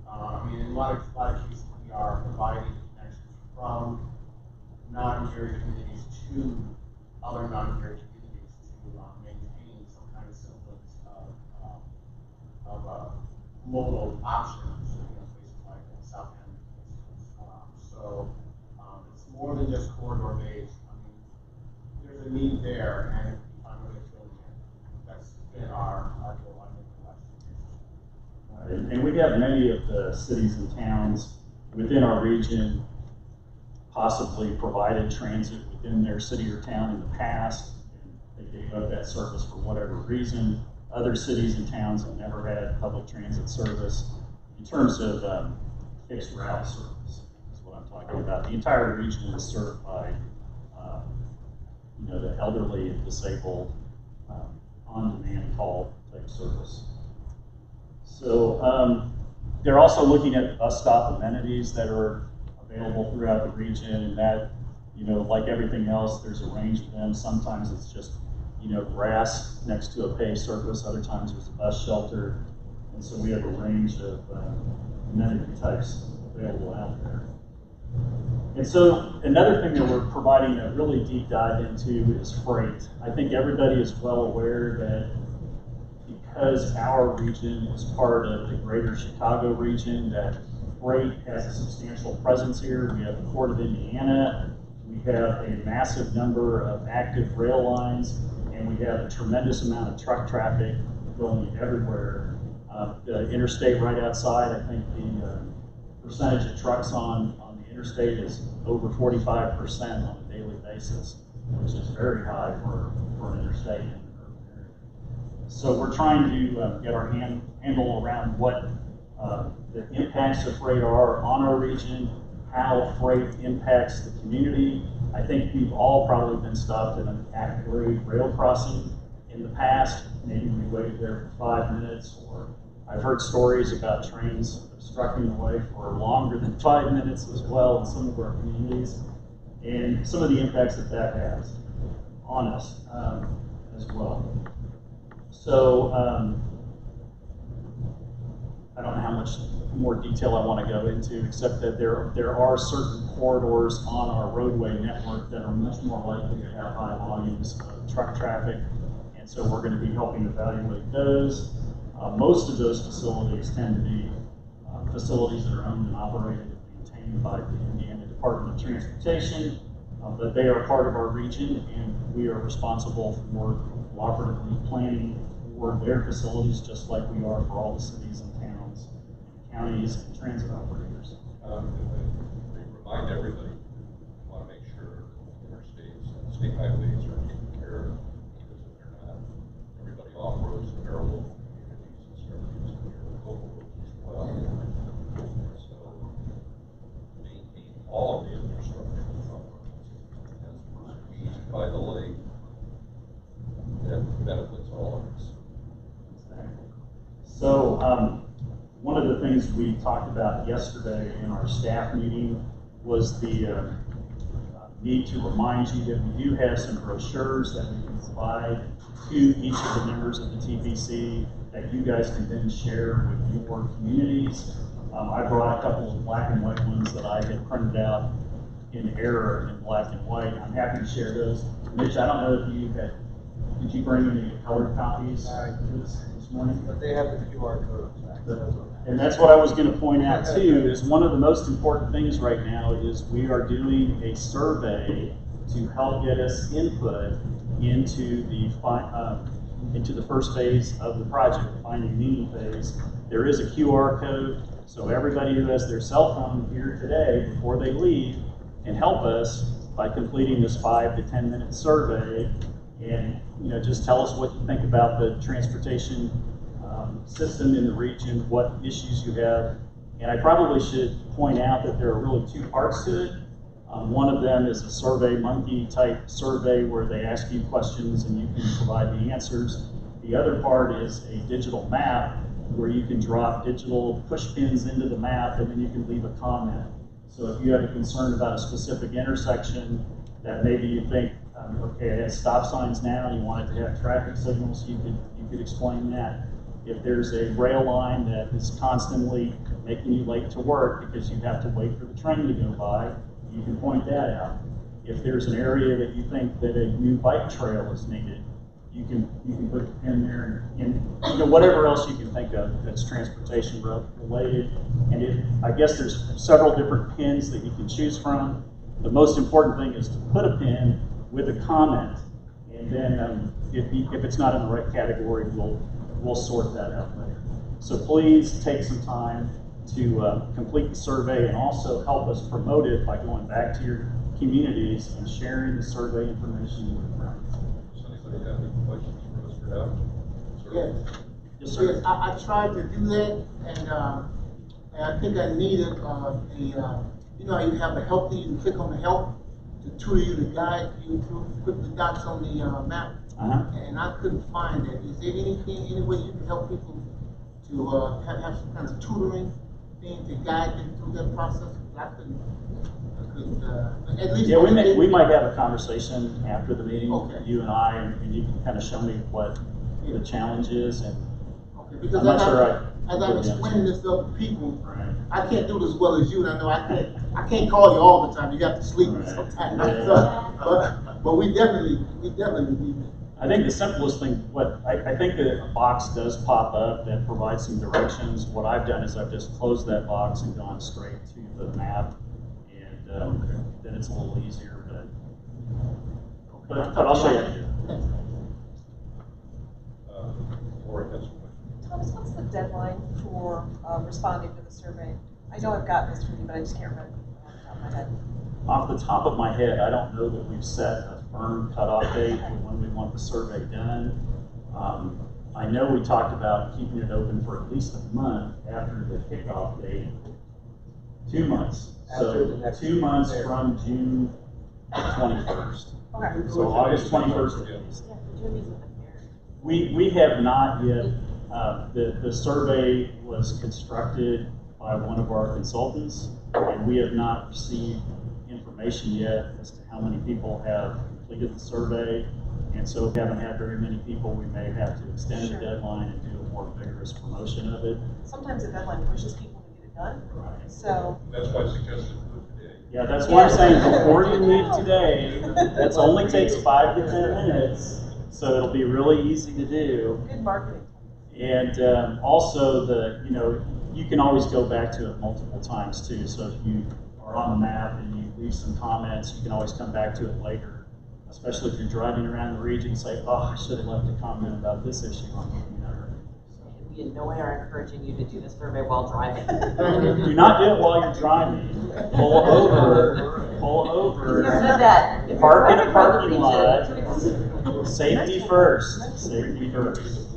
I mean, in a lot of cases, we are providing connections from non-area communities to other non-area communities to maintain some kind of semblance of modal options, you know, places like Southampton, for instance. So it's more than just corridor based. I mean, there's a need there, and if we find a way to fill it, that's been our goal, I think, the last 2 years. And we have many of the cities and towns within our region possibly provided transit within their city or town in the past, and they gave up that service for whatever reason. Other cities and towns have never had public transit service in terms of fixed route service, is what I'm talking about. The entire region is served by you know, the elderly and disabled on-demand call type service. So they're also looking at bus stop amenities that are available throughout the region, and that, you know, like everything else, there's a range of them. Sometimes it's just, you know, grass next to a paved surface. Other times there's a bus shelter. And so we have a range of amenity types available out there. And so another thing that we're providing a really deep dive into is freight. I think everybody is well aware that because our region is part of the greater Chicago region, that freight has a substantial presence here. We have the Port of Indiana, we have a massive number of active rail lines, and we have a tremendous amount of truck traffic going everywhere. The interstate right outside, I think the percentage of trucks on the interstate is over 45% on a daily basis, which is very high for an interstate in an urban area. So we're trying to get our handle around what the impacts of freight are on our region, how freight impacts the community. I think we've all probably been stopped at an Ackley rail crossing in the past. Maybe we waited there for 5 minutes, or I've heard stories about trains obstructing the way for longer than 5 minutes as well in some of our communities, and some of the impacts that that has on us as well. So I don't know how much more detail I want to go into, except that there are certain corridors on our roadway network that are much more likely to have high volumes of truck traffic, and so we're going to be helping evaluate those. Most of those facilities tend to be facilities that are owned and operated and maintained by the Indiana Department of Transportation, but they are part of our region, and we are responsible for cooperatively planning for their facilities, just like we are for all the cities and towns, and counties, and transit operators. They remind everybody, we want to make sure interstates and state highways are taken care of, because if they're not, everybody off-roads in their local communities and start using your local roads as well. So maintain all of the infrastructure as squeezed by the lake, that benefits all of us. So one of the things we talked about yesterday in our staff meeting was the need to remind you that we do have some brochures that we can provide to each of the members of the TPC that you guys can then share with your communities. I brought a couple of black and white ones that I had printed out in error in black and white. I'm happy to share those. Mitch, I don't know if you did you bring any colored copies this morning? But they have the QR code. And that's what I was going to point out too, is one of the most important things right now is we are doing a survey to help get us input into the first phase of the project, the finding meaning phase. There is a QR code, so everybody who has their cell phone here today, before they leave, can help us by completing this 5 to 10 minute survey, and just tell us what you think about the transportation system in the region, what issues you have. And I probably should point out that there are really 2 parts to it. One of them is a Survey Monkey type survey where they ask you questions and you can provide the answers. The other part is a digital map where you can drop digital push pins into the map and then you can leave a comment. So if you have a concern about a specific intersection that maybe you think, okay, it has stop signs now, and you want it to have traffic signals, you could explain that. If there's a rail line that is constantly making you late to work because you have to wait for the train to go by, you can point that out. If there's an area that you think that a new bike trail is needed, you can put the pin there, and whatever else you can think of that's transportation related. And I guess there's several different pins that you can choose from. The most important thing is to put a pin with a comment, and then if it's not in the right category, we'll sort that out later. So please take some time to complete the survey and also help us promote it by going back to your communities and sharing the survey information with friends. Does anybody have any questions for Mr. Dow? Yes. Yes, sir. Yes, I tried to do that, and I think I needed you have a help, you can click on the help to tutor you, to guide you through, put the dots on the map, and I couldn't find it. Is there any way you can help people to have some kind of tutoring thing to guide them through that process? I couldn't at least. Yeah, we might have a conversation after the meeting, you and I, and you can kind of show me what the challenge is, and because I'm not sure as I'm explaining this to other people, I can't do this as well as you, and I know I can't I can't call you all the time, you got to sleep Right. sometimes. Yeah. But we definitely need it. I think the simplest thing, I think that a box does pop up that provides some directions. What I've done is I've just closed that box and gone straight to the map, and then it's a little easier. But I'll show you. Lori has a question. Thomas, what's the deadline for responding to the survey? I know I've gotten this from you, but I just can't remember off the top of my head. Off the top of my head, I don't know that we've set a firm cutoff date for when we want the survey done. I know we talked about keeping it open for at least a month after the kickoff date. 2 months. After the So next 2 months fair. from June 21st. Okay. So August 21st at least. Yeah, the Jimmy's at the fair. We have not yet, the survey was constructed by one of our consultants, and we have not received information yet as to how many people have completed the survey. And so if we haven't had very many people, we may have to extend the deadline and do a more vigorous promotion of it. Sometimes a deadline pushes people to get it done. Right. So, That's why I suggested do it today. Yeah, that's why I'm saying before you leave today, that's only takes 5 to 10 minutes, so it'll be really easy to do. good marketing. And also you can always go back to it multiple times too. So if you are on the map and you leave some comments, you can always come back to it later. Especially if you're driving around the region, say, oh, I should have left a comment about this issue on the We in no way are encouraging you to do this survey while driving. Do not do it while you're driving. Pull over. You said that. If Park in you're a parking driving, lot. Safety first. Safety first.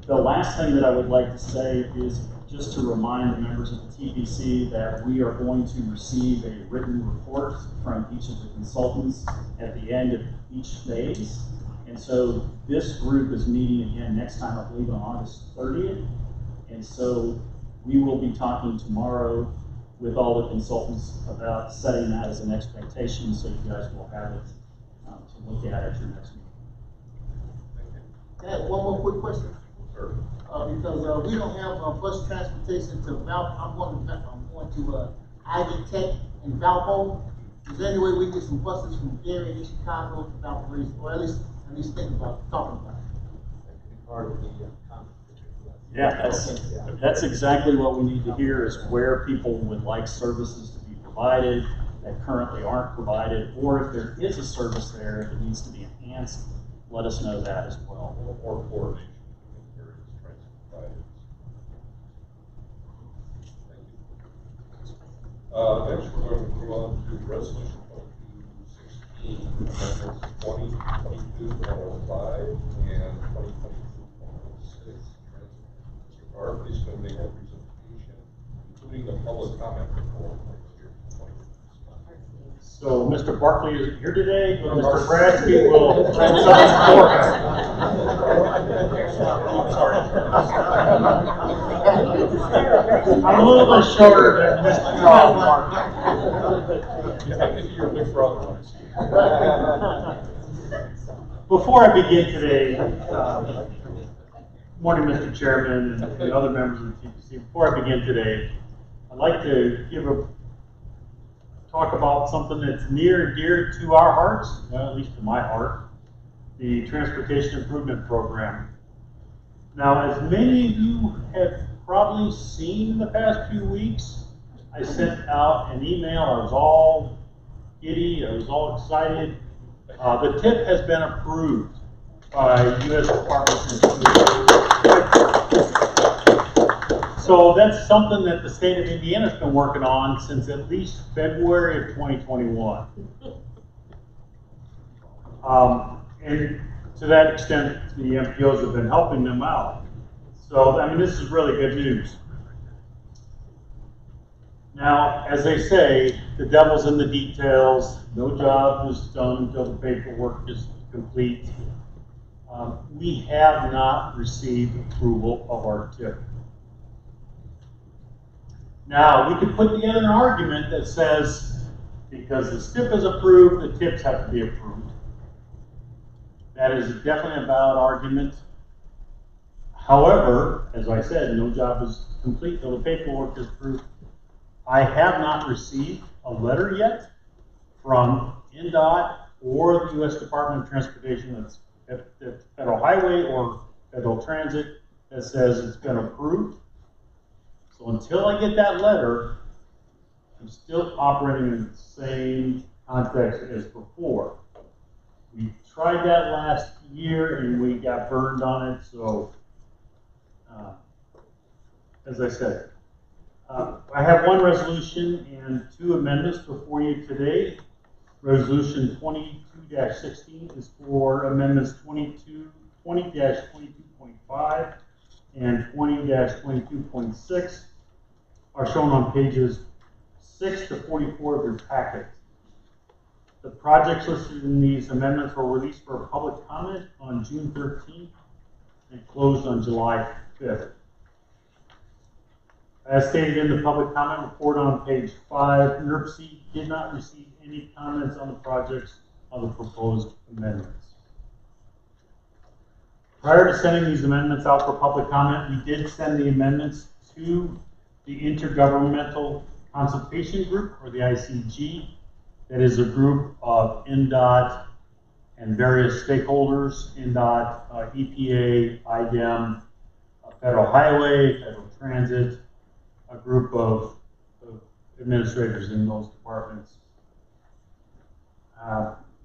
The last thing that I would like to say is just to remind the members of the TPC that we are going to receive a written report from each of the consultants at the end of each phase. And so this group is meeting again next time, I believe, on August 30th. And so we will be talking tomorrow with all the consultants about setting that as an expectation, so you guys will have it to look at your next meeting. Can I have one more quick question? Sure. Because we don't have bus transportation to Val. I'm going to Ivy Tech in Valpo. Is there any way we get some buses from Gary and East Chicago to Valparaiso, or at least think about talking about it? That could be part of the conference. Yeah, that's exactly what we need to hear, is where people would like services to be provided that currently aren't provided, or if there is a service there, if it needs to be enhanced, let us know that as well. Or coordination between various transit providers. Thank you. Next, we're going to move on to resolution 2216, amendments 2022-105 and 2022-106. Mr. Barr, please come make a presentation, including the public comment report. So Mr. Barkley is here today, but Mr. Bradsky will transition forward. I'm a little bit shorter than Mr. Charles Barkley. I think you're big for otherwise. Before I begin today, morning, Mr. Chairman and other members of the TPC. Before I begin today, I'd like to talk about something that's near and dear to our hearts, at least to my heart, the Transportation Improvement Program. Now, as many of you have probably seen in the past few weeks, I sent out an email. I was all giddy. I was all excited. The TIP has been approved by U.S. Department of Transportation. So that's something that the state of Indiana has been working on since at least February of 2021. And to that extent, the MPOs have been helping them out. So, I mean, this is really good news. Now, as they say, the devil's in the details. No job is done until the paperwork is complete. We have not received approval of our TIP. Now, we could put together an argument that says, because the STIP is approved, the TIPs have to be approved. That is definitely a valid argument. However, as I said, no job is complete till the paperwork is approved. I have not received a letter yet from NDOT or the U.S. Department of Transportation, that's Federal Highway or Federal Transit, that says it's been approved. So until I get that letter, I'm still operating in the same context as before. We tried that last year and we got burned on it, so as I said, I have one resolution and two amendments before you today. Resolution 22-16 is for amendments 20-22.5 and 20-22.6 are shown on pages 6 to 44 of your packet. The projects listed in these amendments were released for public comment on June 13th and closed on July 5th. As stated in the public comment report on page 5, NERC did not receive any comments on the projects of the proposed amendments. Prior to sending these amendments out for public comment, we did send the amendments to the Intergovernmental Consultation Group, or the ICG. That is a group of NDOT and various stakeholders, NDOT, EPA, IDEM, Federal Highway, Federal Transit, a group of administrators in those departments.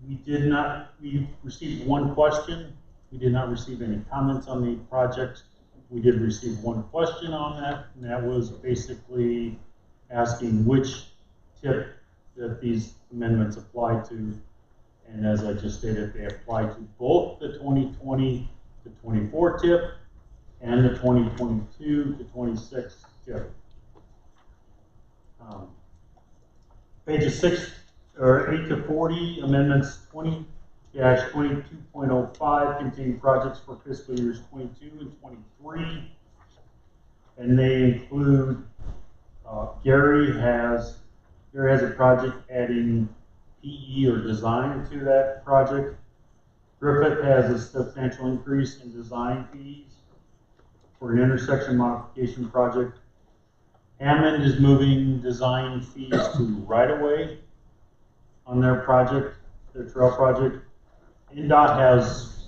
We received one question. We did not receive any comments on the project. We did receive one question on that, and that was basically asking which tip that these amendments apply to. And as I just stated, they apply to both the 2020 to 24 tip and the 2022 to 26 tip. Pages 6 or 8 to 40, amendments 20-22.05 contain projects for fiscal years 22 and 23, and they include Gary has a project adding PE or design to that project. Griffith has a substantial increase in design fees for an intersection modification project. Hammond is moving design fees to right-of-way on their project, their trail project. NDOT has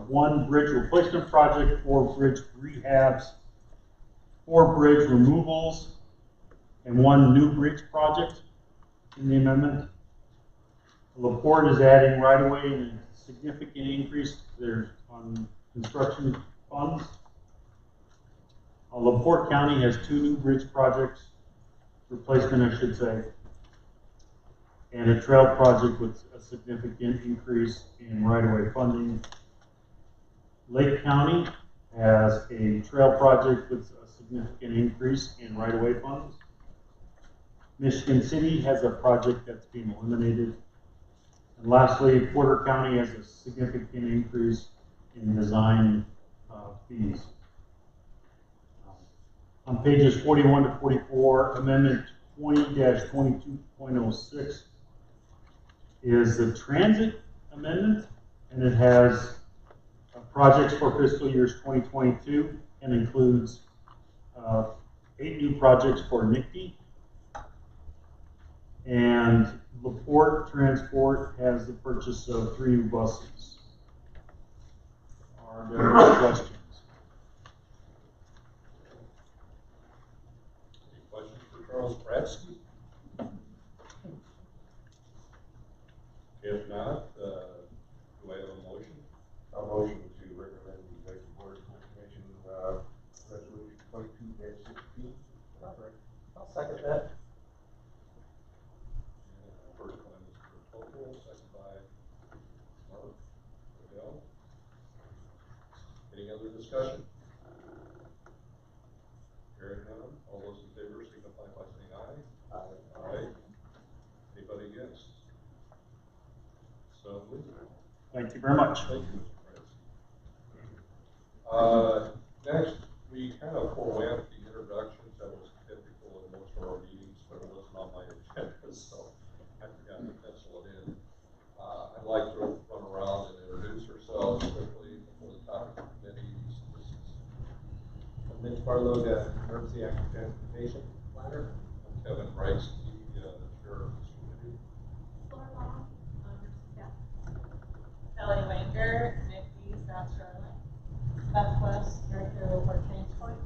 one bridge replacement project, 4 bridge rehabs, 4 bridge removals, and 1 new bridge project in the amendment. LaPorte is adding right-of-way and a significant increase there on construction funds. LaPorte County has 2 new bridge projects, replacement I should say, and a trail project with a significant increase in right-of-way funding. Lake County has a trail project with a significant increase in right-of-way funds. Michigan City has a project that's being eliminated. And lastly, Porter County has a significant increase in design fees. On pages 41 to 44, Amendment 20-22.06 is the transit amendment, and it has projects for fiscal years 2022 and includes 8 new projects for NICTE. And LaPorte Transport has the purchase of 3 new buses. Are there any questions? Any questions for Charles Bradsky? If not, do I have a motion? A motion to recommend the executive board of information, resolution 22-16. I'll second that. First by Mr. Tocco, second by Mark Odell. Any other discussion? Hearing none, all those in favor signify by saying aye. Aye. Aye. Anybody against? So moved. Thank you very much. Thank you, Mr. Bradsky. Next, we kind of forewent the introductions. That was typical in most of our meetings, but it wasn't on my agenda, so I forgot to pencil it in. I'd like to run around and introduce ourselves quickly before the topic committee. This is Barlow, the Emergency Active Transportation Planner. I'm Kevin Rice, the chair of this committee. Laura Long, staff. Ellie Wanger, Nikki, South Charlotte. Beth West, Director of Work Transport.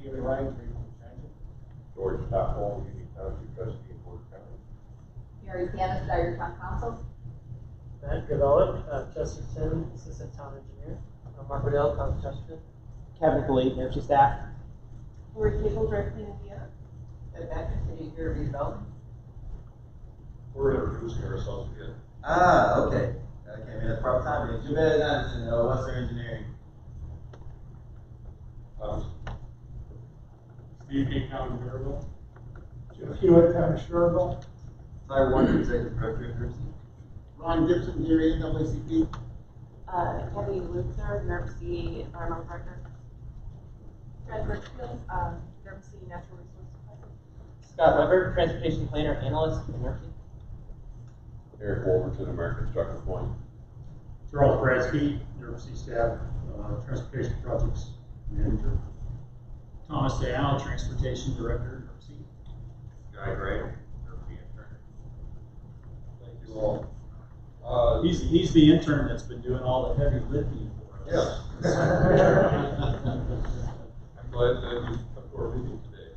David Ryan, Regional Transit. George Topol, Union Township Trustee of Porter County. Mary Dennis, Dyer Town Council. Matt Gavella, Chesterton, Assistant Town Engineer. Mark Riddell, Town of Chesterton. Kevin Polite, Nursery staff. Lori Cable, Director of Indiana. Ed Becker, City of Derby Development. We're introducing ourselves again. Okay. I came in at the proper time. Jabez Anderson, Western Engineering. Steve King, County Maryville. Jeff Hewitt, Town of Sherville. Ty Warner, Executive Director of Nursing. Ron Gibson, here, NAACP. Kelly Luther, Nursery Environmental Director. Fred Richfield, Nursery Natural Resources Planner. Scott Weber, Transportation Planner Analyst at Nursery. Eric Wolverton, American Structure Point. Charles Bradsky, University Staff, Transportation Projects Manager. Thomas Dayal, Transportation Director, University. Guy Gray, University Intern. Thank you all. He's the intern that's been doing all the heavy lifting for us. Yeah. I'm glad that you come to our meeting today.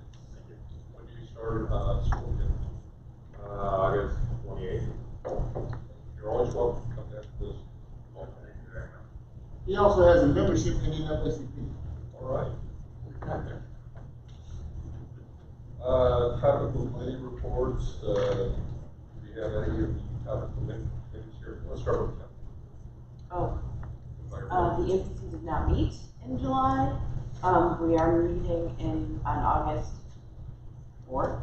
When do you start school again? August 28th. You're always welcome to come back to this. He also has a membership in NAACP. All right. Topical committee reports. Do you have any of the topical committees here? Let's start with them. The NCC did not meet in July. We are meeting on August 4th.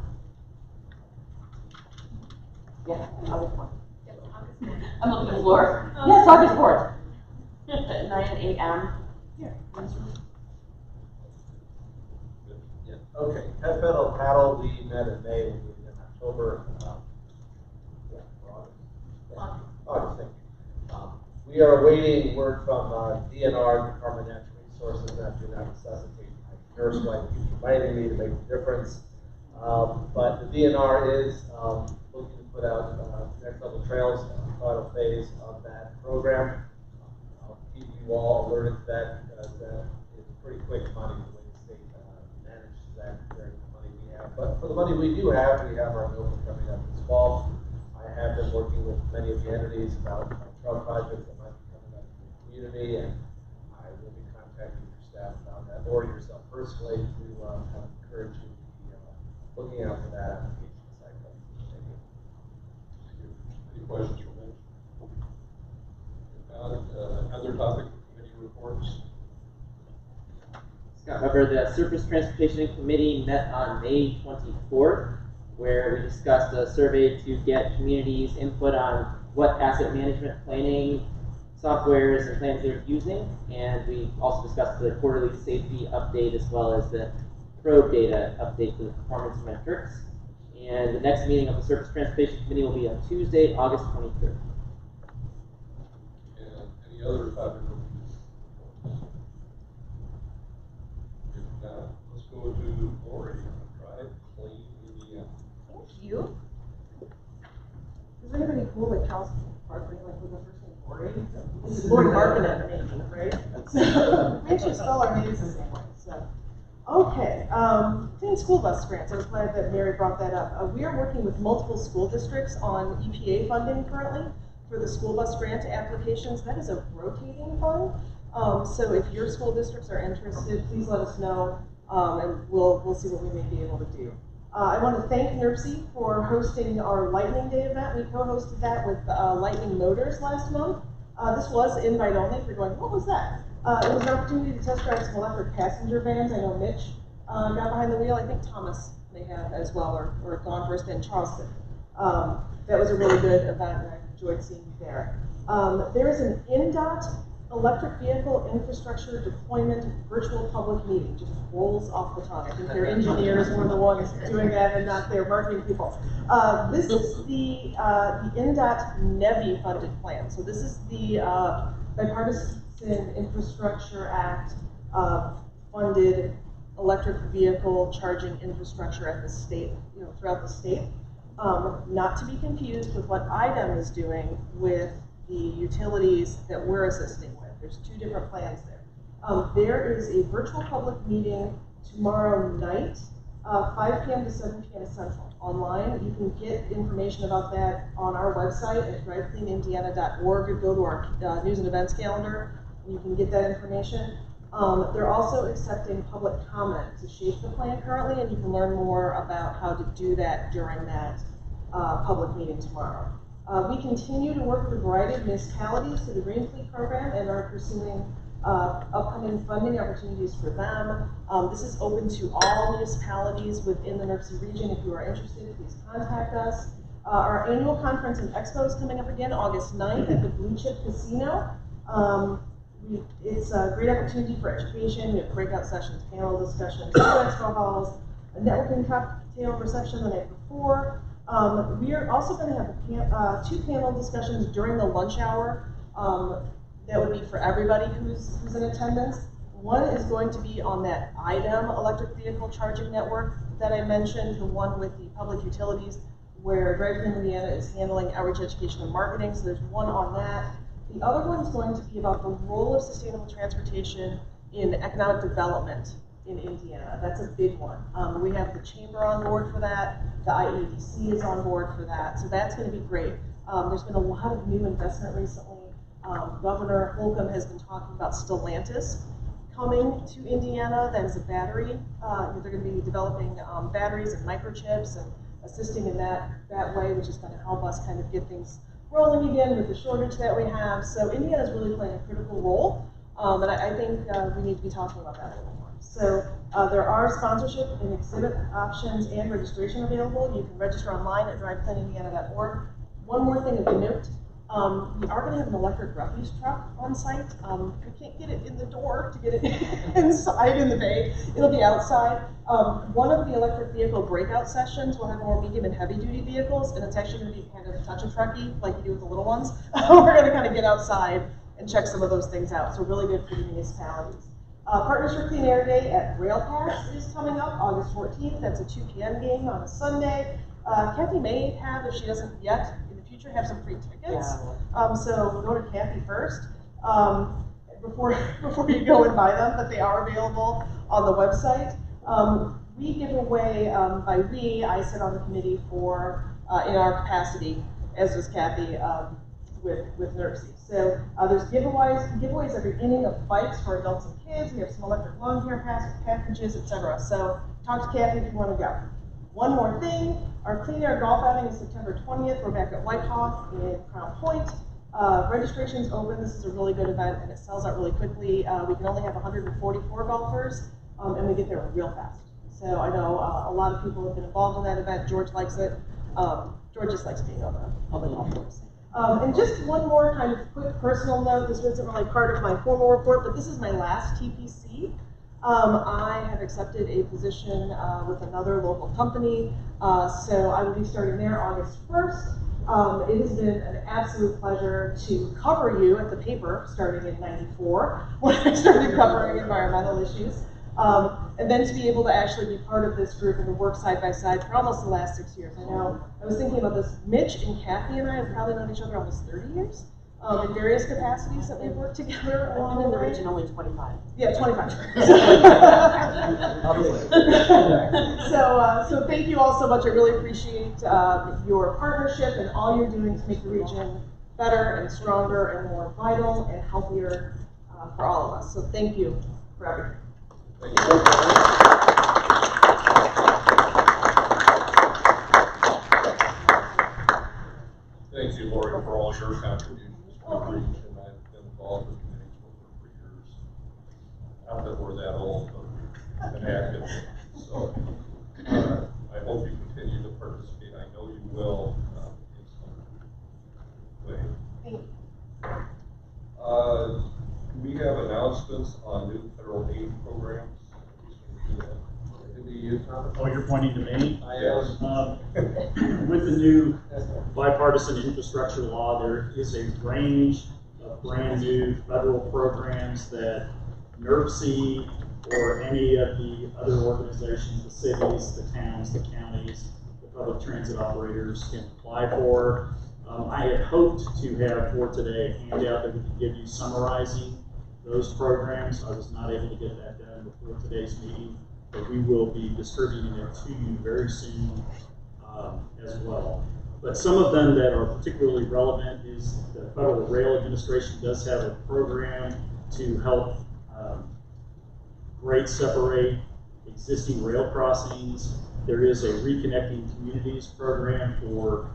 Yeah, August 4th. I'm looking at the floor. Yes, August 4th. At 9 a.m. Here. Yeah, okay. Pet Paddle, we met in May, we meet in October. August, thank you. We are awaiting word from DNR, Department of Natural Resources, that do not necessitate my nurse wife keeps reminding me to make the difference. But the DNR is looking to put out next level trails, final phase of that program. I'll keep you all alerted to that because that is pretty quick money the way the state manages that compared to the money we have. But for the money we do have, we have our milking coming up this fall. I have been working with many of the entities about trail projects that might be coming up in the community, and I will be contacting your staff about that, or yourself personally, to kind of encourage you to be looking out for that application cycle. Thank you. Any questions from me? Other topic committee reports. Scott Weber, the Surface Transportation Committee met on May 24th, where we discussed a survey to get communities' input on what asset management planning softwares and plans they're using. And we also discussed the quarterly safety update as well as the probe data update to the performance metrics. And the next meeting of the Surface Transportation Committee will be on Tuesday, August 23rd. And any other topic? If not, let's go to Lori. Drive Clean Indiana. Thank you. Is anybody cool with Charleston Parkway, like with the first name Lori? This is Lori Markinet, maybe, right? We actually spell our names the same way, so. Okay, clean school bus grants. I was glad that Mary brought that up. We are working with multiple school districts on EPA funding currently for the school bus grant applications. That is a rotating fund. So if your school districts are interested, please let us know, and we'll see what we may be able to do. I want to thank NERC for hosting our Lightning Day event. We co-hosted that with Lightning Motors last month. This was invite only. If you're going, what was that? It was an opportunity to test drive some electric passenger vans. I know Mitch got behind the wheel. I think Thomas may have as well, or gone first in Charleston. That was a really good event, and I enjoyed seeing you there. There is an INDOT electric vehicle infrastructure deployment virtual public meeting. Just rolls off the tongue. I think their engineers were the ones doing that and not their marketing people. This is the INDOT NEVI funded plan. So this is the Bipartisan Infrastructure Act funded electric vehicle charging infrastructure at the state, throughout the state. Not to be confused with what IDEM is doing with the utilities that we're assisting with. There's two different plans there. There is a virtual public meeting tomorrow night, 5 p.m. to 7 p.m. Central, online. You can get information about that on our website at drivecleanindiana.org, or go to our news and events calendar, and you can get that information. They're also accepting public comment to shape the plan currently, and you can learn more about how to do that during that public meeting tomorrow. We continue to work with a variety of municipalities through the Green Fleet program and are pursuing upcoming funding opportunities for them. This is open to all municipalities within the NERC region. If you are interested, please contact us. Our annual conference and expo is coming up again August 9th at the Blue Chip Casino. It's a great opportunity for education. We have breakout sessions, panel discussions, two expo halls, a networking cocktail reception the night before. We are also going to have 2 panel discussions during the lunch hour. That would be for everybody who's in attendance. One is going to be on that IDEM electric vehicle charging network that I mentioned, the one with the public utilities, where Drive Clean Indiana is handling outreach, education, and marketing. So there's one on that. The other one is going to be about the role of sustainable transportation in economic development in Indiana. That's a big one. We have the chamber on board for that. The IEDC is on board for that. So that's going to be great. There's been a lot of new investment recently. Governor Holcomb has been talking about Stellantis coming to Indiana. That is a battery. They're going to be developing batteries and microchips and assisting in that way, which is going to help us kind of get things rolling again with the shortage that we have. So Indiana is really playing a critical role, and I think we need to be talking about that a little more. So there are sponsorship and exhibit options and registration available. You can register online at drivecleanindiana.org. One more thing of note. We are going to have an electric refuse truck on site. We can't get it in the door to get it inside in the bay. It'll be outside. One of the electric vehicle breakout sessions will have more medium and heavy duty vehicles, and it's actually going to be kind of touch-a-trucky like you do with the little ones. We're going to kind of get outside and check some of those things out. So really good for the municipalities. Partners for Clean Air Day at Railpass is coming up August 14th. That's a 2 p.m. game on a Sunday. Kathy may have, if she doesn't yet, have some free tickets. So go to Kathy first before you go and buy them, but they are available on the website. We give away, I sit on the committee for, in our capacity, as does Kathy, with NERC. So there's giveaways every inning of bikes for adults and kids. We have some electric lawn care packages, etc. So talk to Kathy if you want to go. One more thing, our Clean Air Golf outing is September 20th. We're back at White Hawk in Crown Point. Registration's open. This is a really good event, and it sells out really quickly. We can only have 144 golfers, and we get there real fast. So I know a lot of people have been involved in that event. George likes it. George just likes being on the golf course. And just one more kind of quick personal note. This wasn't really part of my formal report, but this is my last TPC. I have accepted a position with another local company, so I will be starting there August 1st. It has been an absolute pleasure to cover you at the paper starting in '94 when I started covering environmental issues, and then to be able to actually be part of this group and to work side by side for almost the last 6 years. I know, I was thinking about this, Mitch and Kathy and I have probably known each other almost 30 years. In various capacities that we've worked together along the way. I've been in the region only 25. Yeah, 25. So thank you all so much. I really appreciate your partnership and all you're doing to make the region better and stronger and more vital and healthier for all of us. So thank you for everything. Thank you, Lori, for all your contributions. I've been involved with committees for years. Not that we're that old, but we've been active. So I hope you continue to participate. I know you will in some way. Thank you. We have announcements on new federal aid programs. Oh, you're pointing to me? I am. With the new bipartisan infrastructure law, there is a range of brand new federal programs that NERC or any of the other organizations, the cities, the towns, the counties, the public transit operators can apply for. I had hoped to have for today a handout that we could give you summarizing those programs. I was not able to get that done before today's meeting, but we will be distributing it to you very soon as well. But some of them that are particularly relevant is the Federal Rail Administration does have a program to help grade separate existing rail crossings. There is a Reconnecting Communities program for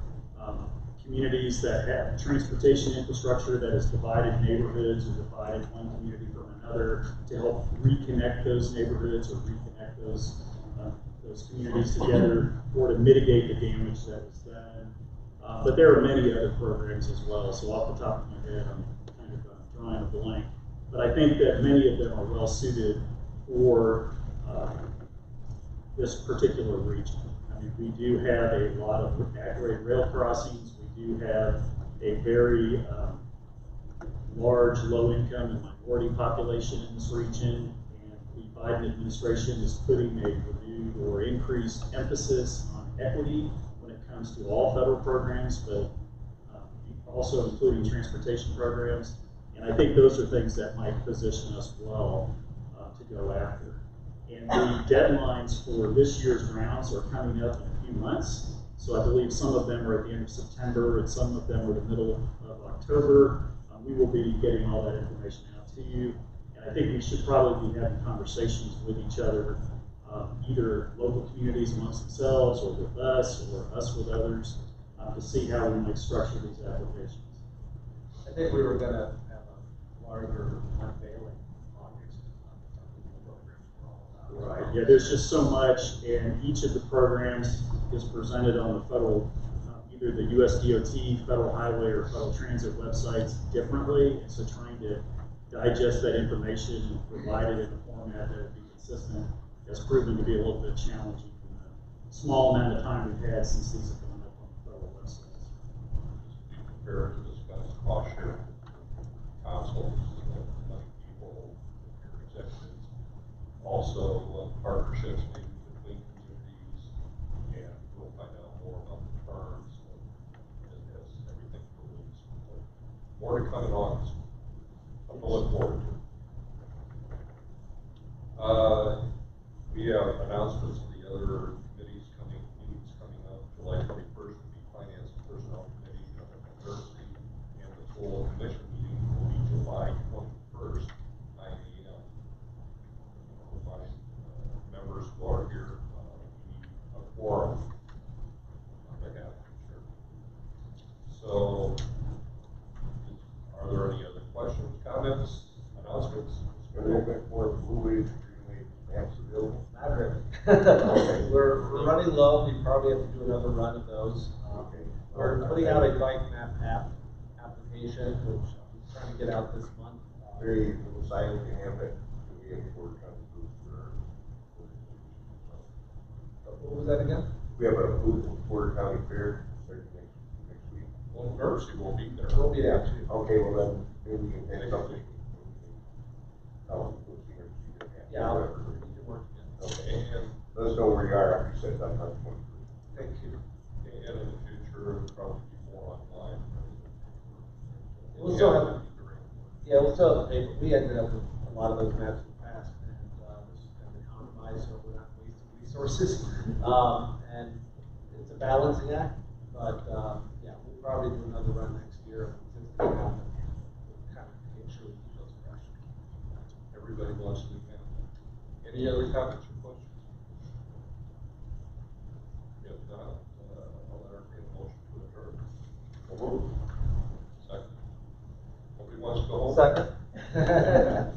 communities that have transportation infrastructure that has divided neighborhoods or divided one community from another, to help reconnect those neighborhoods or reconnect those communities together, or to mitigate the damage that was done. But there are many other programs as well, so off the top of my head, I'm kind of drawing a blank. But I think that many of them are well suited for this particular region. I mean, we do have a lot of at-grade rail crossings. We do have a very large low-income and minority population in this region, and the Biden administration is putting a renewed or increased emphasis on equity when it comes to all federal programs, but also including transportation programs. And I think those are things that might position us well to go after. And the deadlines for this year's rounds are coming up in a few months. So I believe some of them are at the end of September and some of them are the middle of October. We will be getting all that information out to you. And I think we should probably be having conversations with each other, either local communities amongst themselves or with us or us with others, to see how we might structure these applications. I think we were going to have a larger unveiling in August on the programs we're all about. Right. Yeah, there's just so much, and each of the programs is presented on the federal, either the USDOT, Federal Highway, or Federal Transit websites differently. And so trying to digest that information and provide it in a format that would be consistent has proven to be a little bit challenging in the small amount of time we've had since these have gone up on the federal websites. Be prepared to discuss cost sharing councils, like people, your executives, also partnerships maybe between communities, and we'll find out more about the terms as everything moves. More to come in August. Something to look forward to. We have announcements of the other meetings coming up. July 21st will be Finance and Personnel Committee on Thursday, and the full commission meeting will be July 21st, 9 a.m. By members who are here, we need a quorum on behalf of the chair. So, are there any other questions, comments, announcements? Are they looking for Blue Wave maps available? Not really. We're running low. We probably have to do another run of those. We're putting out a bike map application, which I'm trying to get out this month. Very little silent can have it. We have to work on it for. What was that again? We have a booth at Porter County Fair starting next week. Well, Mercy will be there. We'll be there too. Okay, well then maybe we can take something. Yeah, we can work together. Okay, and let us know where you are after you set that on 23. Thank you. And in the future, it'll probably be more online. We'll still have, we'll still have the paper. We ended up with a lot of those maps in the past, and this is kind of a compromise, so we're not wasting resources. And it's a balancing act, but yeah, we'll probably do another run next year since they happen. Kind of make sure we keep those fresh. Everybody wants to do that. Any other comments or questions? If not, I'll entertain a motion to adjourn. Second. Nobody wants to go home? Second.